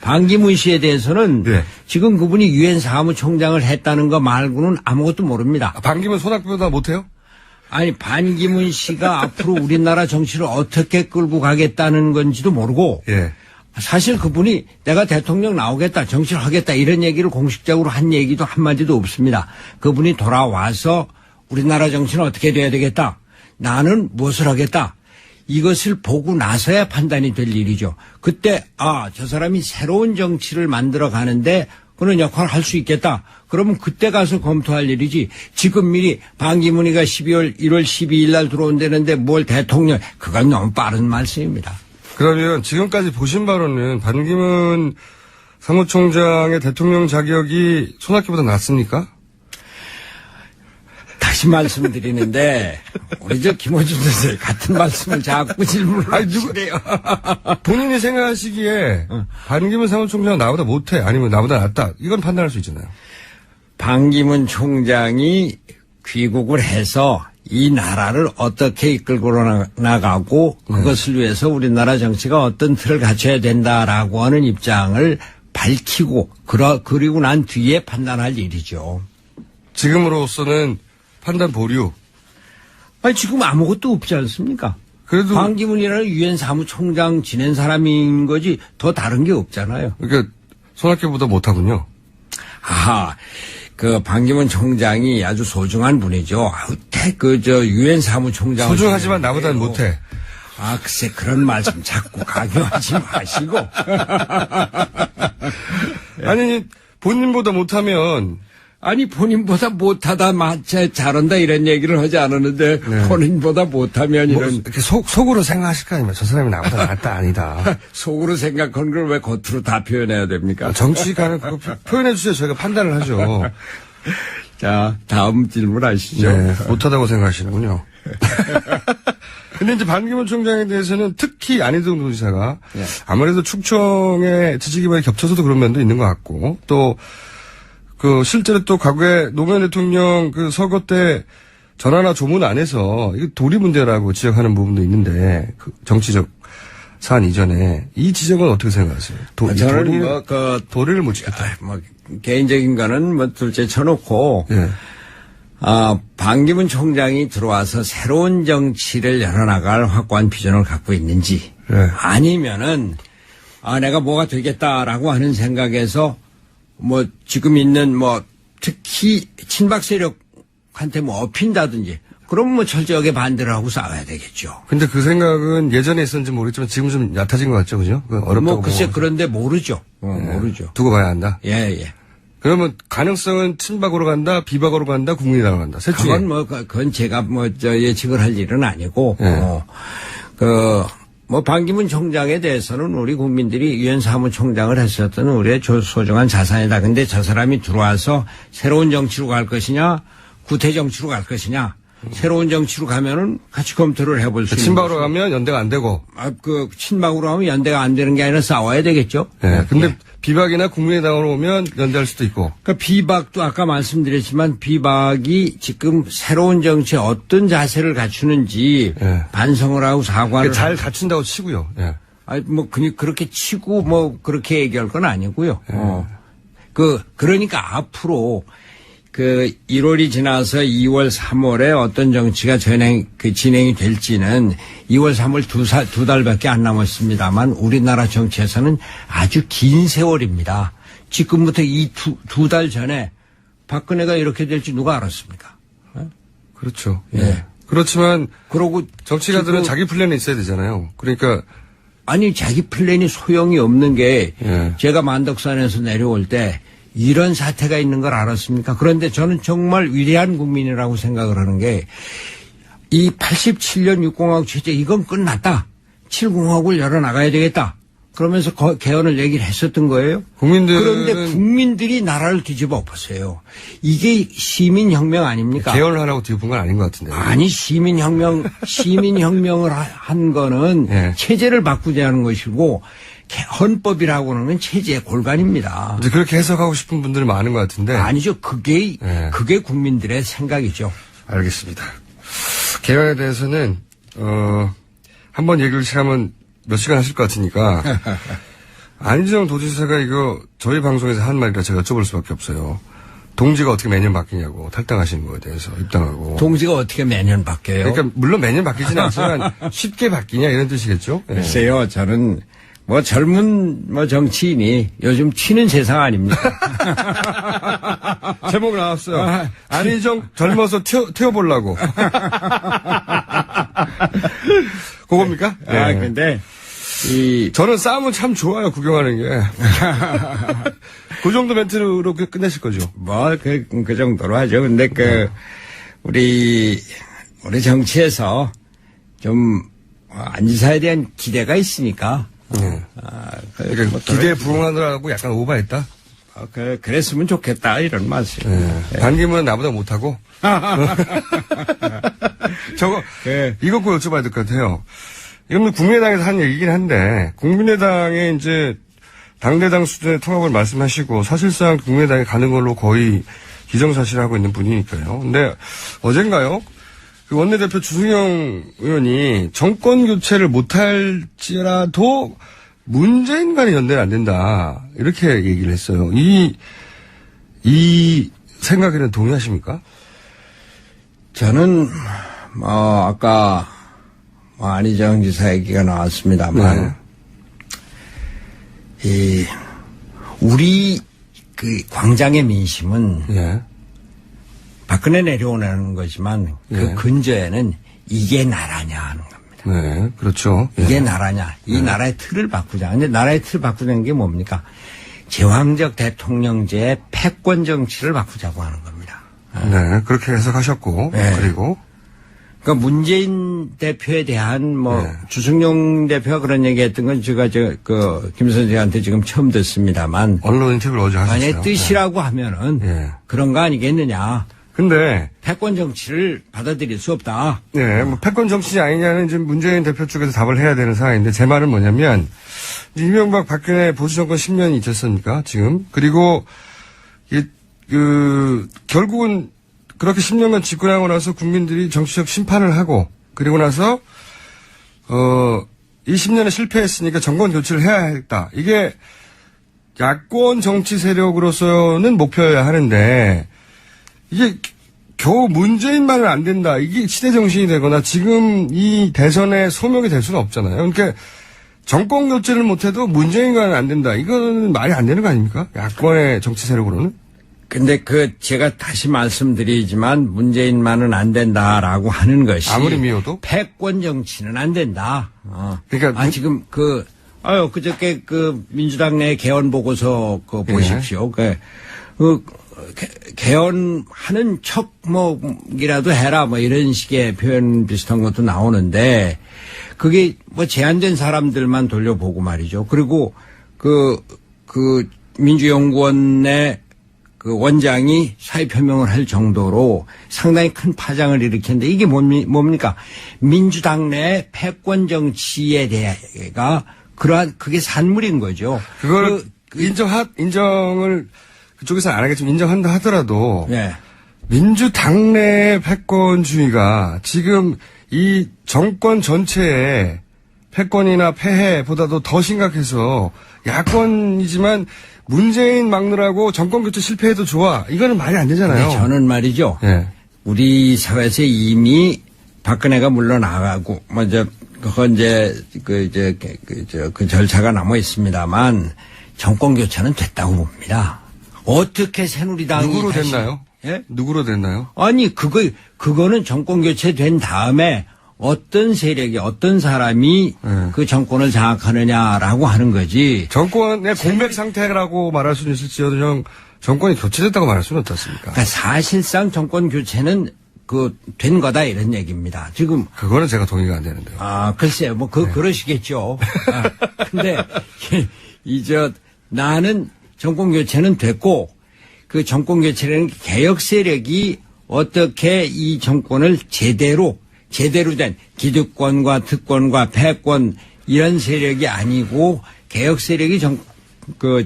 반기문 씨에 대해서는 네. 지금 그분이 유엔 사무총장을 했다는 거 말고는 아무것도 모릅니다. 반기문 손학규보다 못해요? 아니 반기문 씨가 앞으로 우리나라 정치를 어떻게 끌고 가겠다는 건지도 모르고 예. 사실 그분이 내가 대통령 나오겠다 정치를 하겠다 이런 얘기를 공식적으로 한 얘기도 한마디도 없습니다. 그분이 돌아와서 우리나라 정치는 어떻게 돼야 되겠다. 나는 무엇을 하겠다. 이것을 보고 나서야 판단이 될 일이죠. 그때 저 사람이 새로운 정치를 만들어 가는데 그런 역할을 할 수 있겠다. 그러면 그때 가서 검토할 일이지. 지금 미리 반기문이가 1월 12일 날 들어온다는데 뭘 대통령. 그건 너무 빠른 말씀입니다. 그러면 지금까지 보신 바로는 반기문 사무총장의 대통령 자격이 손학규보다 낫습니까? 다시 말씀드리는데 우리 김호준 선생 같은 말씀을 자꾸 질문을 하시네요. 본인이 생각하시기에 반기문 사무총장은 나보다 못해 아니면 나보다 낫다 이건 판단할 수 있잖아요. 반기문 총장이 귀국을 해서 이 나라를 어떻게 이끌고 나가고 그것을 위해서 우리나라 정치가 어떤 틀을 갖춰야 된다라고 하는 입장을 밝히고 그리고 난 뒤에 판단할 일이죠. 지금으로서는 판단 보류. 아니 지금 아무것도 없지 않습니까? 그래도 반기문이라는 유엔 사무총장 지낸 사람인 거지 더 다른 게 없잖아요. 그러니까 손학규보다 못하군요. 그 반기문 총장이 아주 소중한 분이죠. 유엔 사무총장 소중하지만 나보다는 못해. 글쎄 그런 말씀 자꾸 강요하지 마시고. 아니 본인보다 못하면 아니 본인보다 못하다 잘한다 이런 얘기를 하지 않았는데 본인보다 못하면 이런 이렇게 속으로 생각하실 거 아니면 저 사람이 나보다 낫다 아니다. 속으로 생각한 걸 왜 겉으로 다 표현해야 됩니까? 정치가는 그거 표현해 주세요. 저희가 판단을 하죠. 자 다음 질문 하시죠. 네, 못하다고 생각하시는군요. 근데 이제 반기문 총장에 대해서는 특히 안희정 도지사가 아무래도 충청의 지지 기반이 겹쳐서도 그런 면도 있는 것 같고 또 실제로 또 과거에 노무현 대통령 선거 때 전화나 조문 안에서 이거 도리 문제라고 지적하는 부분도 있는데 정치적 사안 이전에 이 지적은 어떻게 생각하세요? 저는 도리를 못 지켰다. 개인적인 거는 둘째 쳐놓고 반기문 총장이 들어와서 새로운 정치를 열어나갈 확고한 비전을 갖고 있는지 아니면은 내가 뭐가 되겠다라고 하는 생각에서 지금 있는 특히 친박 세력한테 엎힌다든지 그럼 철저하게 반대를 하고 싸워야 되겠죠. 근데 그 생각은 예전에 있었는지 모르겠지만 지금 좀 얕아진 것 같죠, 그죠? 어렵다고. 글쎄 그런데 모르죠. 모르죠. 두고 봐야 한다. 예. 그러면 가능성은 친박으로 간다, 비박으로 간다, 국민의당으로 간다. 셋 중에. 그건 제가 예측을 할 일은 아니고 반기문 총장에 대해서는 우리 국민들이 유엔 사무총장을 했었던 우리의 소중한 자산이다. 근데 저 사람이 들어와서 새로운 정치로 갈 것이냐, 구태 정치로 갈 것이냐, 새로운 정치로 가면은 같이 검토를 해볼 수 있는. 친박으로 가면 연대가 안 되고. 친박으로 하면 연대가 안 되는 게 아니라 싸워야 되겠죠. 근데 비박이나 국민의당으로 오면 연대할 수도 있고. 비박도 아까 말씀드렸지만 비박이 지금 새로운 정치에 어떤 자세를 갖추는지 반성을 하고 사과를. 잘 갖춘다고 치고요. 그렇게 치고 그렇게 얘기할 건 아니고요. 그러니까 앞으로 그 1월이 지나서 2월, 3월에 어떤 정치가 진행이 될지는 2월, 3월 두 달밖에 안 남았습니다만 우리나라 정치에서는 아주 긴 세월입니다. 지금부터 이 두 달 전에 박근혜가 이렇게 될지 누가 알았습니까? 그렇죠. 예. 예. 그렇지만 그러고 정치가들은 자기 플랜이 있어야 되잖아요. 그러니까 아니 자기 플랜이 소용이 없는 게 예. 제가 만덕산에서 내려올 때 이런 사태가 있는 걸 알았습니까? 그런데 저는 정말 위대한 국민이라고 생각을 하는 게 이 87년 6공화국 체제 이건 끝났다. 7공화국을 열어나가야 되겠다. 그러면서 개헌을 얘기를 했었던 거예요. 그런데 국민들이 나라를 뒤집어 엎었어요. 이게 시민혁명 아닙니까? 개헌을 하라고 뒤집은 건 아닌 것 같은데. 아니 시민혁명을 한 거는 예. 체제를 바꾸자는 것이고 헌법이라고 하는 건 체제의 골간입니다. 이제 그렇게 해석하고 싶은 분들이 많은 것 같은데. 아니죠. 그게 국민들의 생각이죠. 알겠습니다. 개헌에 대해서는 한번 얘기를 시작하면 몇 시간 하실 것 같으니까 안희정 도지사가 이거 저희 방송에서 한 말이라 제가 여쭤볼 수밖에 없어요. 동지가 어떻게 매년 바뀌냐고 탈당하시는 거에 대해서 입당하고. 동지가 어떻게 매년 바뀌어요? 그러니까 물론 매년 바뀌지는 않지만 쉽게 바뀌냐 이런 뜻이겠죠. 네. 글쎄요. 저는 젊은 정치인이 요즘 튀는 세상 아닙니까? 제목 나왔어요. 안희정 젊어서 튀어보려고. 그겁니까? 네. 근데 저는 싸움은 참 좋아요, 구경하는 게. 그 정도 멘트로 끝내실 거죠? 그 정도로 하죠. 근데 우리 정치에서 좀 안 지사에 대한 기대가 있으니까. 그러니까 기대에 부응하느라고 약간 오버했다? 그랬으면 좋겠다, 이런 말씀. 네. 반기문은 나보다 못하고. 저거, 이거 꼭 여쭤봐야 될 것 같아요. 이건 국민의당에서 한 얘기긴 한데, 국민의당의 이제, 당대당 수준의 통합을 말씀하시고, 사실상 국민의당에 가는 걸로 거의 기정사실하고 있는 분이니까요. 근데, 어젠가요? 그 원내대표 주승영 의원이 정권 교체를 못할지라도, 문재인과는 연대는 안 된다. 이렇게 얘기를 했어요. 이 생각에는 동의하십니까? 저는, 아까, 안희정 지사 얘기가 나왔습니다만, 우리 광장의 민심은, 박근혜 내려오는 거지만, 그 근저에는 이게 나라냐 하는 겁니다. 네, 그렇죠. 이게 나라냐. 이 나라의 틀을 바꾸자. 근데 나라의 틀을 바꾸자는 게 뭡니까? 제왕적 대통령제의 패권 정치를 바꾸자고 하는 겁니다. 네, 그렇게 해석하셨고, 그리고. 그러니까 문재인 대표에 대한 주승용 대표가 그런 얘기 했던 건 제가 김 선생한테 지금 처음 듣습니다만. 언론 인터뷰를 어제 하셨어요. 만약에 뜻이라고 하면은 그런 거 아니겠느냐. 근데 패권 정치를 받아들일 수 없다. 네, 패권 정치 아니냐는 지금 문재인 대표 쪽에서 답을 해야 되는 상황인데 제 말은 뭐냐면 이명박 박근혜 보수 정권 10년이 됐습니까 지금 그리고 결국은 그렇게 10년간 집권하고 나서 국민들이 정치적 심판을 하고 그리고 나서 이 10년에 실패했으니까 정권 교체를 해야 했다. 이게 야권 정치 세력으로서는 목표여야 하는데. 이게 겨우 문재인만은 안 된다. 이게 시대 정신이 되거나 지금 이 대선에 소명이 될 수는 없잖아요. 그러니까 정권 교체를 못해도 문재인과는 안 된다. 이거는 말이 안 되는 거 아닙니까? 야권의 정치 세력으로는. 근데 제가 다시 말씀드리지만 문재인만은 안 된다라고 하는 것이. 아무리 미워도? 패권 정치는 안 된다. 그러니까. 지금 그저께 민주당 내 개헌 보고서 보십시오. 개헌하는 척이라도 해라 이런 식의 표현 비슷한 것도 나오는데 그게 제한된 사람들만 돌려보고 말이죠. 그리고 민주연구원 내 원장이 사의 표명을 할 정도로 상당히 큰 파장을 일으켰는데 이게 뭡니까? 민주당 내 패권 정치에 대해가 그게 산물인 거죠. 그걸 인정을 그쪽에서는 안 하겠지만 인정한다 하더라도 민주당 내 패권주의가 지금 이 정권 전체의 패권이나 폐해보다도 더 심각해서 야권이지만 문재인 막느라고 정권 교체 실패해도 좋아. 이거는 말이 안 되잖아요. 근데 저는 말이죠. 예. 우리 사회에서 이미 박근혜가 물러나가고, 그건 그 절차가 남아 있습니다만, 정권 교체는 됐다고 봅니다. 어떻게 새누리당이. 누구로 다시- 됐나요? 예? 누구로 됐나요? 아니, 그거는 정권 교체된 다음에 어떤 세력이, 어떤 사람이 그 정권을 장악하느냐라고 하는 거지. 정권의 공백 상태라고 말할 수는 있을지언정 정권이 교체됐다고 말할 수는 없지 않습니까? 그러니까 사실상 정권 교체는 된 거다 이런 얘기입니다. 지금 그거는 제가 동의가 안 되는데요. 글쎄요, 그러시겠죠. 근데, 나는 정권 교체는 됐고, 그 정권 교체라는 개혁 세력이 어떻게 이 정권을 제대로 된 기득권과 특권과 패권 이런 세력이 아니고 개혁 세력이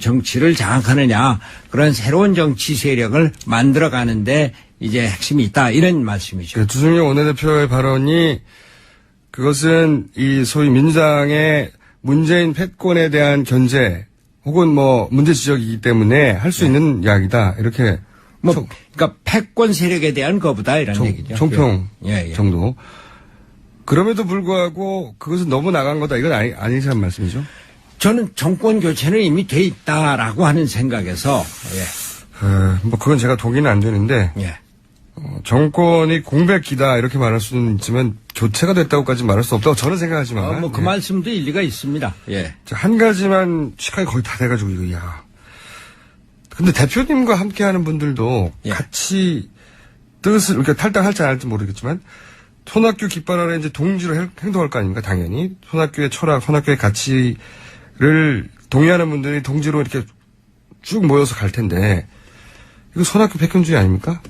정치를 장악하느냐 그런 새로운 정치 세력을 만들어 가는데 이제 핵심이 있다 이런 말씀이죠. 주승용 원내대표의 발언이 그것은 이 소위 민주당의 문재인 패권에 대한 견제 혹은 문제 지적이기 때문에 할 수 있는 이야기다 이렇게 그러니까 패권 세력에 대한 거부다 이런 얘기죠. 총평 예. 정도. 그럼에도 불구하고 그것은 너무 나간 거다 이건 아니란 말씀이죠? 저는 정권 교체는 이미 돼 있다라고 하는 생각에서 그건 제가 동의는 안 되는데 정권이 공백기다 이렇게 말할 수는 있지만 교체가 됐다고까지 말할 수 없다고 저는 생각하지만 그 말씀도 일리가 있습니다. 한 가지만 시간이 거의 다 돼가지고 이거 근데 대표님과 함께하는 분들도 같이 뜻을 이렇게 탈당할지 안 할지 모르겠지만 손학규 깃발 아래 이제 동지로 행동할 거 아닙니까? 당연히 손학규의 철학, 손학규의 가치를 동의하는 분들이 동지로 이렇게 쭉 모여서 갈 텐데 이거 손학규 패권주의 아닙니까?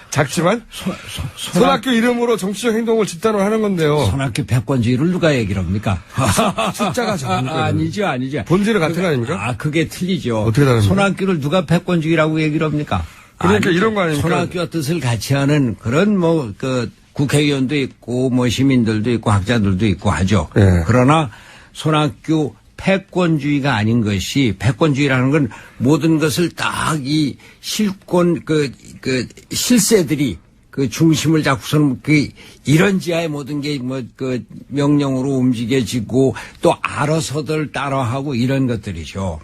작지만 손학규 이름으로 정치적 행동을 집단으로 하는 건데요. 손학규 패권주의를 누가 얘기를 합니까? 숫자가 적으니까 아니죠. 본질은 같은 거 아닙니까? 그게 틀리죠. 어떻게 다릅니까? 손학규를 누가 패권주의라고 얘기를 합니까? 그러니까 이런 거 아닙니까? 손학규와 뜻을 같이 하는 그런 국회의원도 있고 시민들도 있고 학자들도 있고 하죠. 그러나 손학규 패권주의가 아닌 것이 패권주의라는 건 모든 것을 딱 이 실권 실세들이 중심을 잡고서는 이런 지하의 모든 게 명령으로 움직여지고 또 알아서들 따라하고 이런 것들이죠.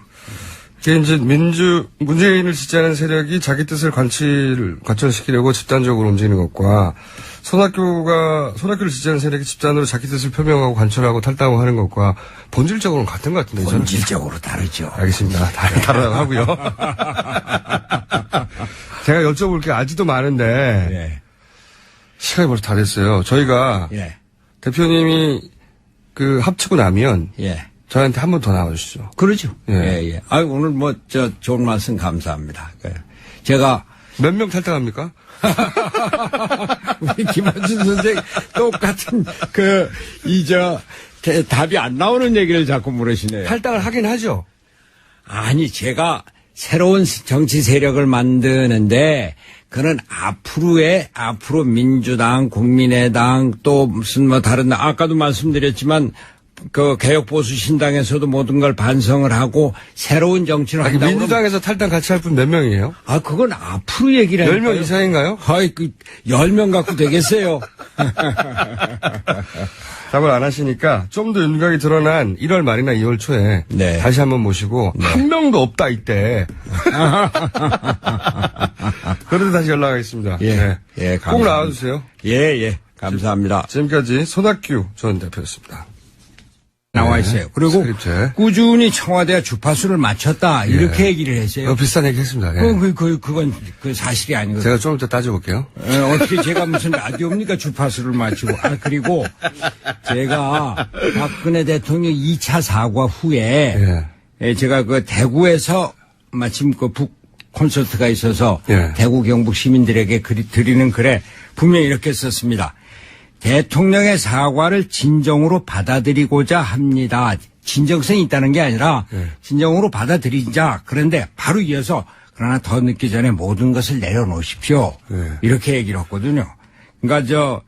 이게 이제 문재인을 지지하는 세력이 자기 뜻을 관철시키려고 집단적으로 움직이는 것과 손학규를 지지하는 세력이 집단으로 자기 뜻을 표명하고 관철하고 탈당하고 하는 것과 본질적으로는 같은 것 같은데. 본질적으로 다르죠. 알겠습니다. 다르다고 하고요. 제가 여쭤볼 게 아직도 많은데 시간이 벌써 다 됐어요. 저희가 대표님이 합치고 나면 저한테 한 번 더 나와주시죠. 그러죠. 오늘 좋은 말씀 감사합니다. 제가. 몇 명 탈당합니까? 우리 김한준 선생 똑같은 답이 안 나오는 얘기를 자꾸 물으시네요. 탈당을 하긴 하죠. 아니, 제가 새로운 정치 세력을 만드는데, 그는 앞으로 민주당, 국민의당, 또 무슨 다른, 아까도 말씀드렸지만, 개혁보수신당에서도 모든 걸 반성을 하고 새로운 정치를 한다고. 민주당에서 탈당 같이 할 분 몇 명이에요? 그건 앞으로 얘기를 하니까요. 10명 이상인가요? 10명 갖고 되겠어요. 답을 안 하시니까 좀 더 윤곽이 드러난 1월 말이나 2월 초에 다시 한번 모시고 한 명도 없다 이때. 그래도 다시 연락하겠습니다. 감사합니다. 꼭 나와주세요. 감사합니다. 지금까지 손학규 전 대표였습니다. 나와 있어요. 그리고 꾸준히 청와대가 주파수를 맞췄다 이렇게 얘기를 했어요. 비슷한 얘기 했습니다. 그건 사실이 아니거든요. 제가 좀 이따 따져볼게요. 어떻게 제가 무슨 라디오입니까 주파수를 맞추고. 그리고 제가 박근혜 대통령 2차 사과 후에 제가 대구에서 마침 북 콘서트가 있어서 대구 경북 시민들에게 드리는 글에 분명히 이렇게 썼습니다. 대통령의 사과를 진정으로 받아들이고자 합니다. 진정성이 있다는 게 아니라 진정으로 받아들이자. 그런데 바로 이어서 그러나 더 늦기 전에 모든 것을 내려놓으십시오. 이렇게 얘기를 했거든요. 그러니까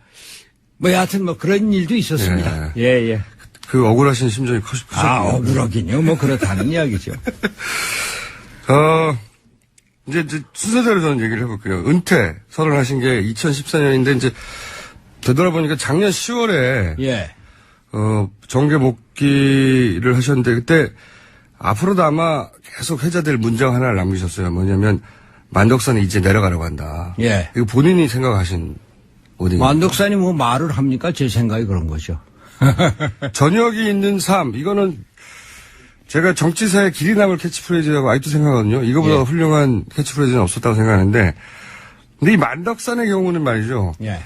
여하튼 그런 일도 있었습니다. 그 억울하신 심정이 크셨군요. 억울하긴요. 뭐 그렇다는 이야기죠. 이제 순서대로 저는 얘기를 해볼게요. 은퇴 선언하신 게 2014년인데 이제 되돌아보니까 작년 10월에 예. 정계 복귀를 하셨는데 그때 앞으로도 아마 계속 회자될 문장 하나를 남기셨어요. 뭐냐면 만덕산에 이제 내려가려고 한다. 예. 이거 본인이 생각하신 오딩. 만덕산이 뭐 말을 합니까? 제 생각이 그런 거죠. 저녁이 있는 삶 이거는 제가 정치사의 길이 남을 캐치프레이즈라고 아직도 생각하거든요. 이거보다 예. 훌륭한 캐치프레이즈는 없었다고 생각하는데 근데 이 만덕산의 경우는 말이죠. 예.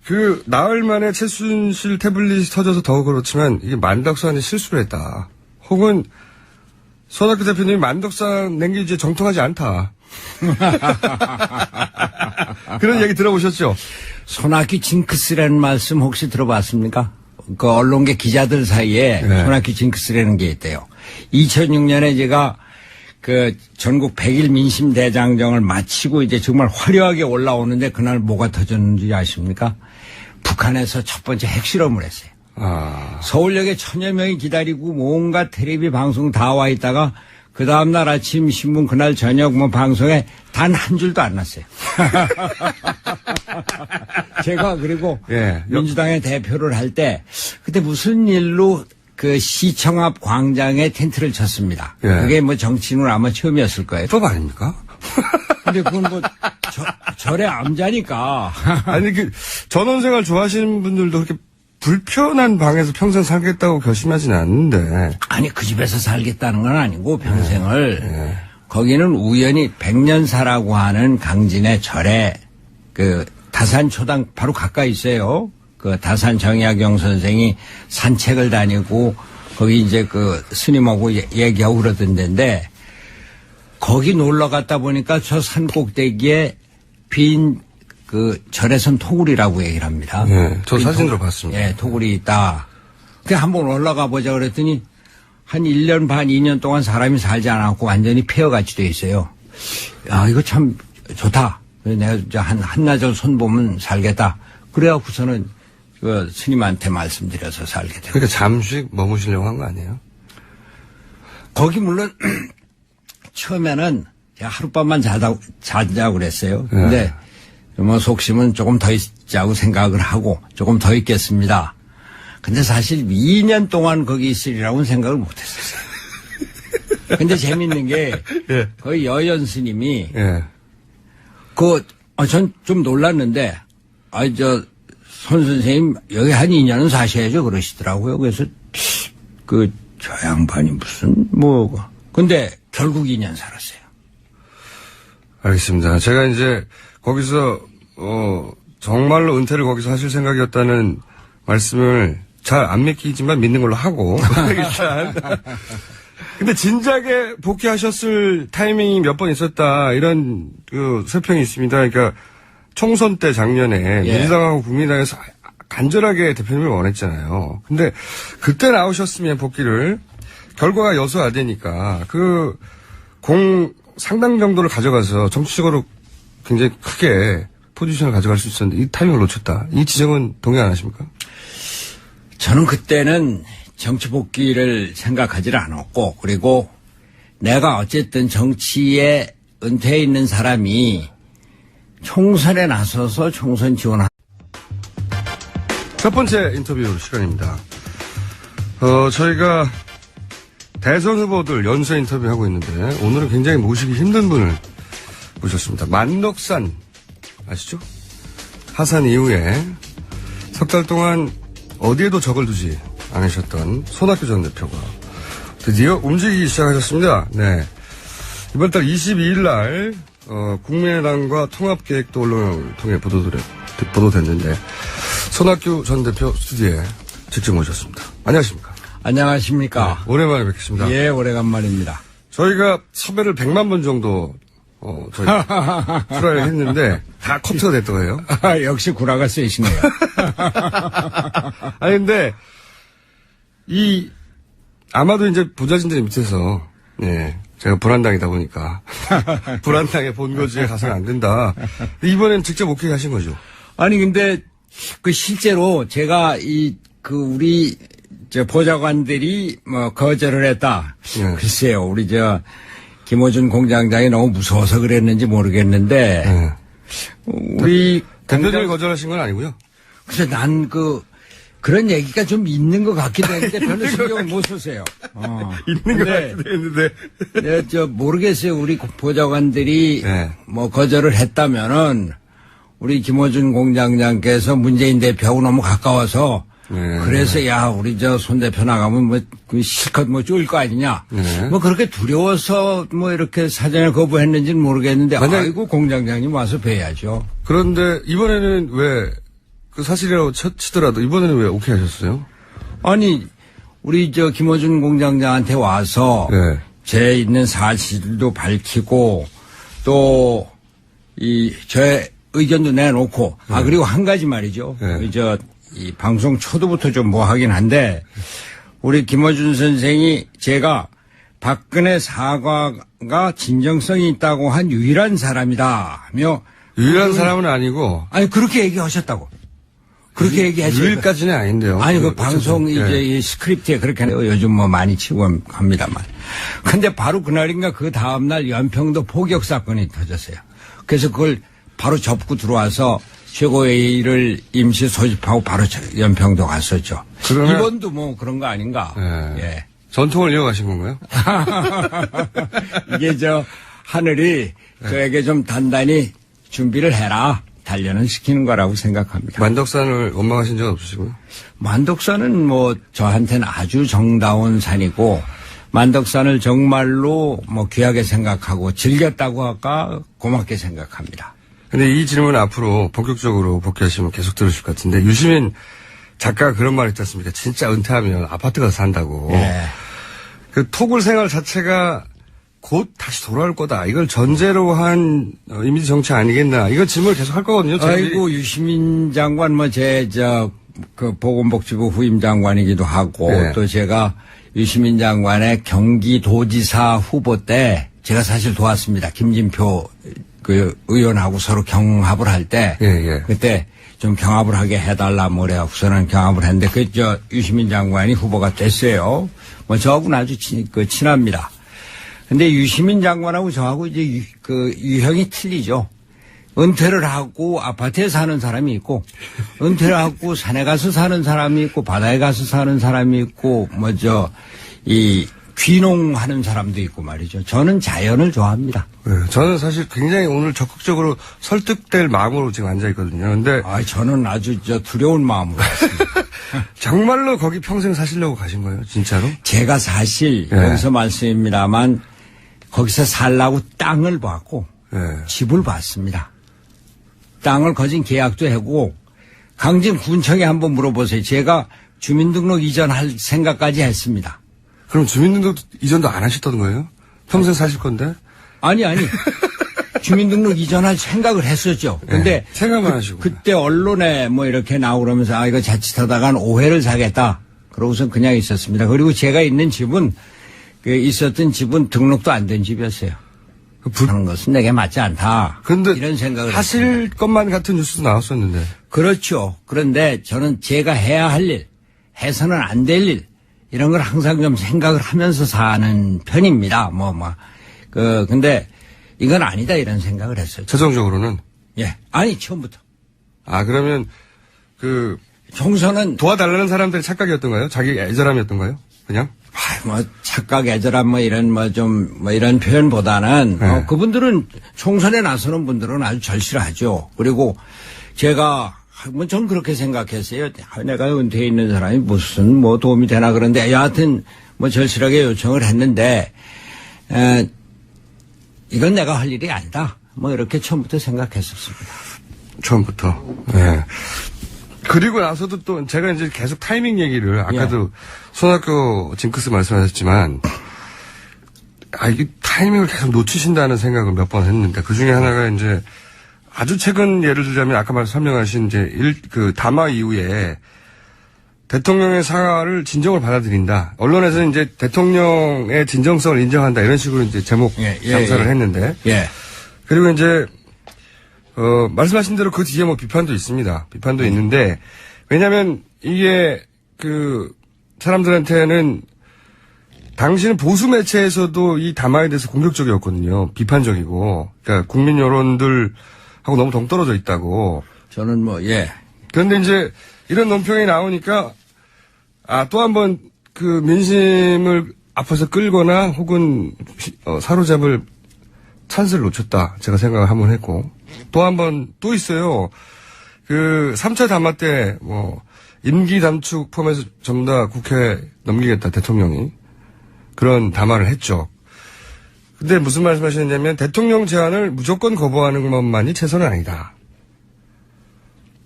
그 나흘 만에 최순실 태블릿이 터져서 더 그렇지만 이게 만덕산이 실수를 했다. 혹은 손학규 대표님이 만덕산 낸 게 이제 정통하지 않다. 그런 얘기 들어보셨죠? 손학규 징크스라는 말씀 혹시 들어봤습니까? 그 언론계 기자들 사이에 네. 손학규 징크스라는 게 있대요. 2006년에 제가 그 전국 100일 민심 대장정을 마치고 이제 정말 화려하게 올라오는데 그날 뭐가 터졌는지 아십니까? 북한에서 첫 번째 핵실험을 했어요. 서울역에 1000여 명이 기다리고 온갖 텔레비 방송 다 와 있다가 그 다음날 아침 신문 그날 저녁 뭐 방송에 단 한 줄도 안 났어요. 제가 그리고 예. 민주당의 대표를 할 때 그때 무슨 일로 그 시청 앞 광장에 텐트를 쳤습니다. 예. 그게 뭐 정치인으로 아마 처음이었을 거예요. 법 아닙니까? 근데 그건 뭐 절의 암자니까. 아니 그 전원생활 좋아하시는 분들도 그렇게 불편한 방에서 평생 살겠다고 결심하지는 않는데. 아니 그 집에서 살겠다는 건 아니고 평생을 거기는 우연히 백년사라고 하는 강진의 절에 그 다산초당 바로 가까이 있어요. 그 다산 정약용 선생이 산책을 다니고 거기 이제 그 스님하고 얘기하고 그러던 데인데 거기 놀러 갔다 보니까 저 산 꼭대기에 빈 그 절에선 토굴이라고 얘기를 합니다. 네, 저 사진으로 봤습니다. 예, 토굴이 있다. 그 한번 올라가 보자 그랬더니 한 1년 반, 2년 동안 사람이 살지 않았고 완전히 폐허같이 돼 있어요. 야, 이거 참 좋다. 내가 이제 한나절 손 보면 살겠다. 그래갖고서는 그 스님한테 말씀드려서 살게 되고. 그러니까 잠시 머무시려고 한 거 아니에요? 거기 물론 처음에는 제가 하룻밤만 자자고 그랬어요. 근데 뭐 속심은 조금 더 있자고 생각을 하고 조금 더 있겠습니다. 근데 사실 2년 동안 거기 있으리라고는 생각을 못 했었어요. 근데 재밌는 게 예. 거기 여연 스님이 예. 전 좀 놀랐는데 손 선생님 여기 한 2년은 사셔야죠 그러시더라고요. 그래서 저 양반이 무슨 근데 결국 2년 살았어요. 알겠습니다. 제가 이제 거기서 정말로 은퇴를 거기서 하실 생각이었다는 말씀을 잘 안 믿기지만 믿는 걸로 하고 일단. 근데 진작에 복귀하셨을 타이밍이 몇 번 있었다 이런 그 설평이 있습니다. 그러니까 총선 때 작년에 예. 민주당하고 국민당에서 간절하게 대표님을 원했잖아요. 근데 그때 나오셨으면 복귀를 결과가 여소야되니까 그 공 상당 정도를 가져가서 정치적으로 굉장히 크게 포지션을 가져갈 수 있었는데 이 타이밍을 놓쳤다. 이 지적은 동의 안 하십니까? 저는 그때는 정치 복귀를 생각하지 않았고 그리고 내가 어쨌든 정치에 은퇴해 있는 사람이 총선에 나서서 총선 지원한 첫 번째 인터뷰 시간입니다. 저희가 대선 후보들 연쇄 인터뷰하고 있는데 오늘은 굉장히 모시기 힘든 분을 모셨습니다. 만덕산 아시죠? 하산 이후에 석 달 동안 어디에도 적을 두지 않으셨던 손학규 전 대표가 드디어 움직이기 시작하셨습니다. 네. 이번 달 22일 날 국민의당과 통합계획도 언론을 통해 보도됐는데 손학규 전 대표 스튜디오에 직접 모셨습니다. 안녕하십니까? 안녕하십니까? 네, 오랜만에 뵙겠습니다. 예, 오래간만입니다. 저희가 섭외를 100만 번 정도 저희 출하를 했는데 다 컴퓨터가 됐더라고요. 역시 구라가 세시네요. 아니 근데 아마도 이제 부자진들 밑에서 제가 불안당이다 보니까 불안당의 본거지에 가서는 안 된다. 이번엔 직접 오케이 하신 거죠? 아니 근데 실제로 제가 우리 저 보좌관들이 뭐 거절을 했다. 예. 글쎄요, 우리 김호준 공장장이 너무 무서워서 그랬는지 모르겠는데, 예. 우리 대표님이 거절하신 건 아니고요. 그래서 난 그런 얘기가 좀 있는 것 같기도 했는데 별로 신경을 못 썼어요. 있는 것 같기도 했는데. 네, 모르겠어요. 우리 보좌관들이 네. 뭐 거절을 했다면은 우리 김호준 공장장께서 문재인 대표하고 너무 가까워서 네. 그래서 야 우리 손 대표 나가면 그 실컷 쪼일 거 아니냐. 네. 뭐 그렇게 두려워서 이렇게 사전에 거부했는지는 모르겠는데 아이고 공장장님 와서 뵈야죠. 그런데 이번에는 왜 그 사실이라고 치더라도 이번에는 왜 오케이 하셨어요? 아니 우리 김호준 공장장한테 와서 네. 제 있는 사실도 밝히고 또 저의 의견도 내놓고 그리고 한 가지 말이죠. 네. 이 방송 초도부터 좀 하긴 한데 우리 김어준 선생이 제가 박근혜 사과가 진정성이 있다고 한 유일한 사람이다며 유일한 사람은 아니고. 아니 그렇게 얘기하셨다고. 그렇게 얘기하죠. 유일까지는 아닌데요. 아니 그 방송 예. 이 스크립트에 그렇게 요즘 많이 치고 합니다만. 근데 바로 그날인가 그 다음날 연평도 포격 사건이 터졌어요. 그래서 그걸 바로 접고 들어와서 최고회의를 임시 소집하고 바로 연평도 갔었죠. 그러면 이번도 그런 거 아닌가. 예. 예. 전통을 이어가신 건가요? 이게 하늘이 저에게 좀 단단히 준비를 해라. 단련을 시키는 거라고 생각합니다. 만덕산을 원망하신 적 없으시고요? 만덕산은 저한테는 아주 정다운 산이고 만덕산을 정말로 귀하게 생각하고 즐겼다고 할까 고맙게 생각합니다. 근데 이 질문 앞으로 본격적으로 복귀하시면 계속 들으실 것 같은데 유시민 작가가 그런 말 했지 않습니까? 진짜 은퇴하면 아파트 가서 산다고. 네. 그 토굴 생활 자체가 곧 다시 돌아올 거다. 이걸 전제로 한 이미지 정치 아니겠나. 이거 질문을 계속 할 거거든요. 아이고 유시민 장관 그 보건복지부 후임 장관이기도 하고 네. 또 제가 유시민 장관의 경기도지사 후보 때 제가 사실 도왔습니다. 김진표 그 의원하고 서로 경합을 할 때 예. 그때 좀 경합을 하게 해달라 뭐래요. 우선은 경합을 했는데 유시민 장관이 후보가 됐어요. 저하고는 아주 친합니다. 근데 유시민 장관하고 저하고 유형이 틀리죠. 은퇴를 하고 아파트에 사는 사람이 있고, 은퇴를 하고 산에 가서 사는 사람이 있고, 바다에 가서 사는 사람이 있고, 귀농하는 사람도 있고 말이죠. 저는 자연을 좋아합니다. 네, 저는 사실 굉장히 오늘 적극적으로 설득될 마음으로 지금 앉아있거든요. 근데. 저는 아주 두려운 마음으로 왔습니다. 정말로 거기 평생 사시려고 가신 거예요? 진짜로? 제가 사실 네. 여기서 말씀입니다만 거기서 살라고 땅을 받고 네. 집을 받습니다. 땅을 거진 계약도 하고 강진 군청에 한번 물어보세요. 제가 주민등록 이전할 생각까지 했습니다. 그럼 주민등록 이전도 안 하셨던 거예요? 평생 사실 건데? 아니. 주민등록 이전할 생각을 했었죠. 근데 생각만 하시고. 그때 언론에 이렇게 나오면서 이거 자칫하다간 오해를 사겠다. 그러고선 그냥 있었습니다. 그리고 제가 있는 집은 있었던 집은 등록도 안 된 집이었어요. 하는 것은 내게 맞지 않다. 그런데 이런 생각을 하실 했습니다. 것만 같은 뉴스도 나왔었는데. 그렇죠. 그런데 저는 제가 해야 할 일, 해서는 안 될 일, 이런 걸 항상 좀 생각을 하면서 사는 편입니다. 근데 이건 아니다 이런 생각을 했어요. 최종적으로는? 예. 아니, 처음부터. 그러면 총선은 도와달라는 사람들의 착각이었던가요? 자기 애절함이었던가요? 그냥? 착각, 애절함, 이런 표현보다는, 네. 그분들은 총선에 나서는 분들은 아주 절실하죠. 그리고 제가, 전 그렇게 생각했어요. 내가 은퇴해 있는 사람이 무슨 도움이 되나 그런데 여하튼 절실하게 요청을 했는데, 이건 내가 할 일이 아니다. 이렇게 처음부터 생각했었습니다. 처음부터. 네. 그리고 나서도 또 제가 이제 계속 타이밍 얘기를 아까도 손학규 징크스 말씀하셨지만 이게 타이밍을 계속 놓치신다는 생각을 몇 번 했는데 그 중에 하나가 이제 아주 최근 예를 들자면 아까 설명하신 이제 담화 이후에 대통령의 사과를 진정을 받아들인다. 언론에서는 이제 대통령의 진정성을 인정한다 이런 식으로 이제 제목 장사를 했는데 그리고 이제 말씀하신 대로 그 뒤에 비판도 있습니다. 비판도 있는데, 왜냐면, 이게, 사람들한테는 당시는 보수 매체에서도 이 담화에 대해서 공격적이었거든요. 비판적이고. 그러니까 국민 여론들하고 너무 동떨어져 있다고. 저는 그런데 이제 이런 논평이 나오니까 또 한 번 그 민심을 앞에서 끌거나 혹은 사로잡을 찬스를 놓쳤다. 제가 생각을 한번 했고. 또 한 번 또 있어요. 그 3차 담화 때 임기 단축 포함해서 전부 다 국회에 넘기겠다. 대통령이. 그런 담화를 했죠. 근데 무슨 말씀하셨냐면 대통령 제안을 무조건 거부하는 것만이 최선은 아니다.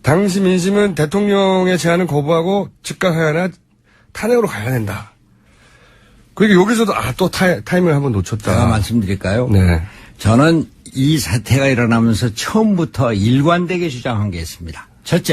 당시 민심은 대통령의 제안을 거부하고 즉각 하야나 탄핵으로 가야 된다. 그러니까 여기서도 또 타임을 한번 놓쳤다. 제가 말씀드릴까요? 네. 저는 이 사태가 일어나면서 처음부터 일관되게 주장한 게 있습니다. 첫째,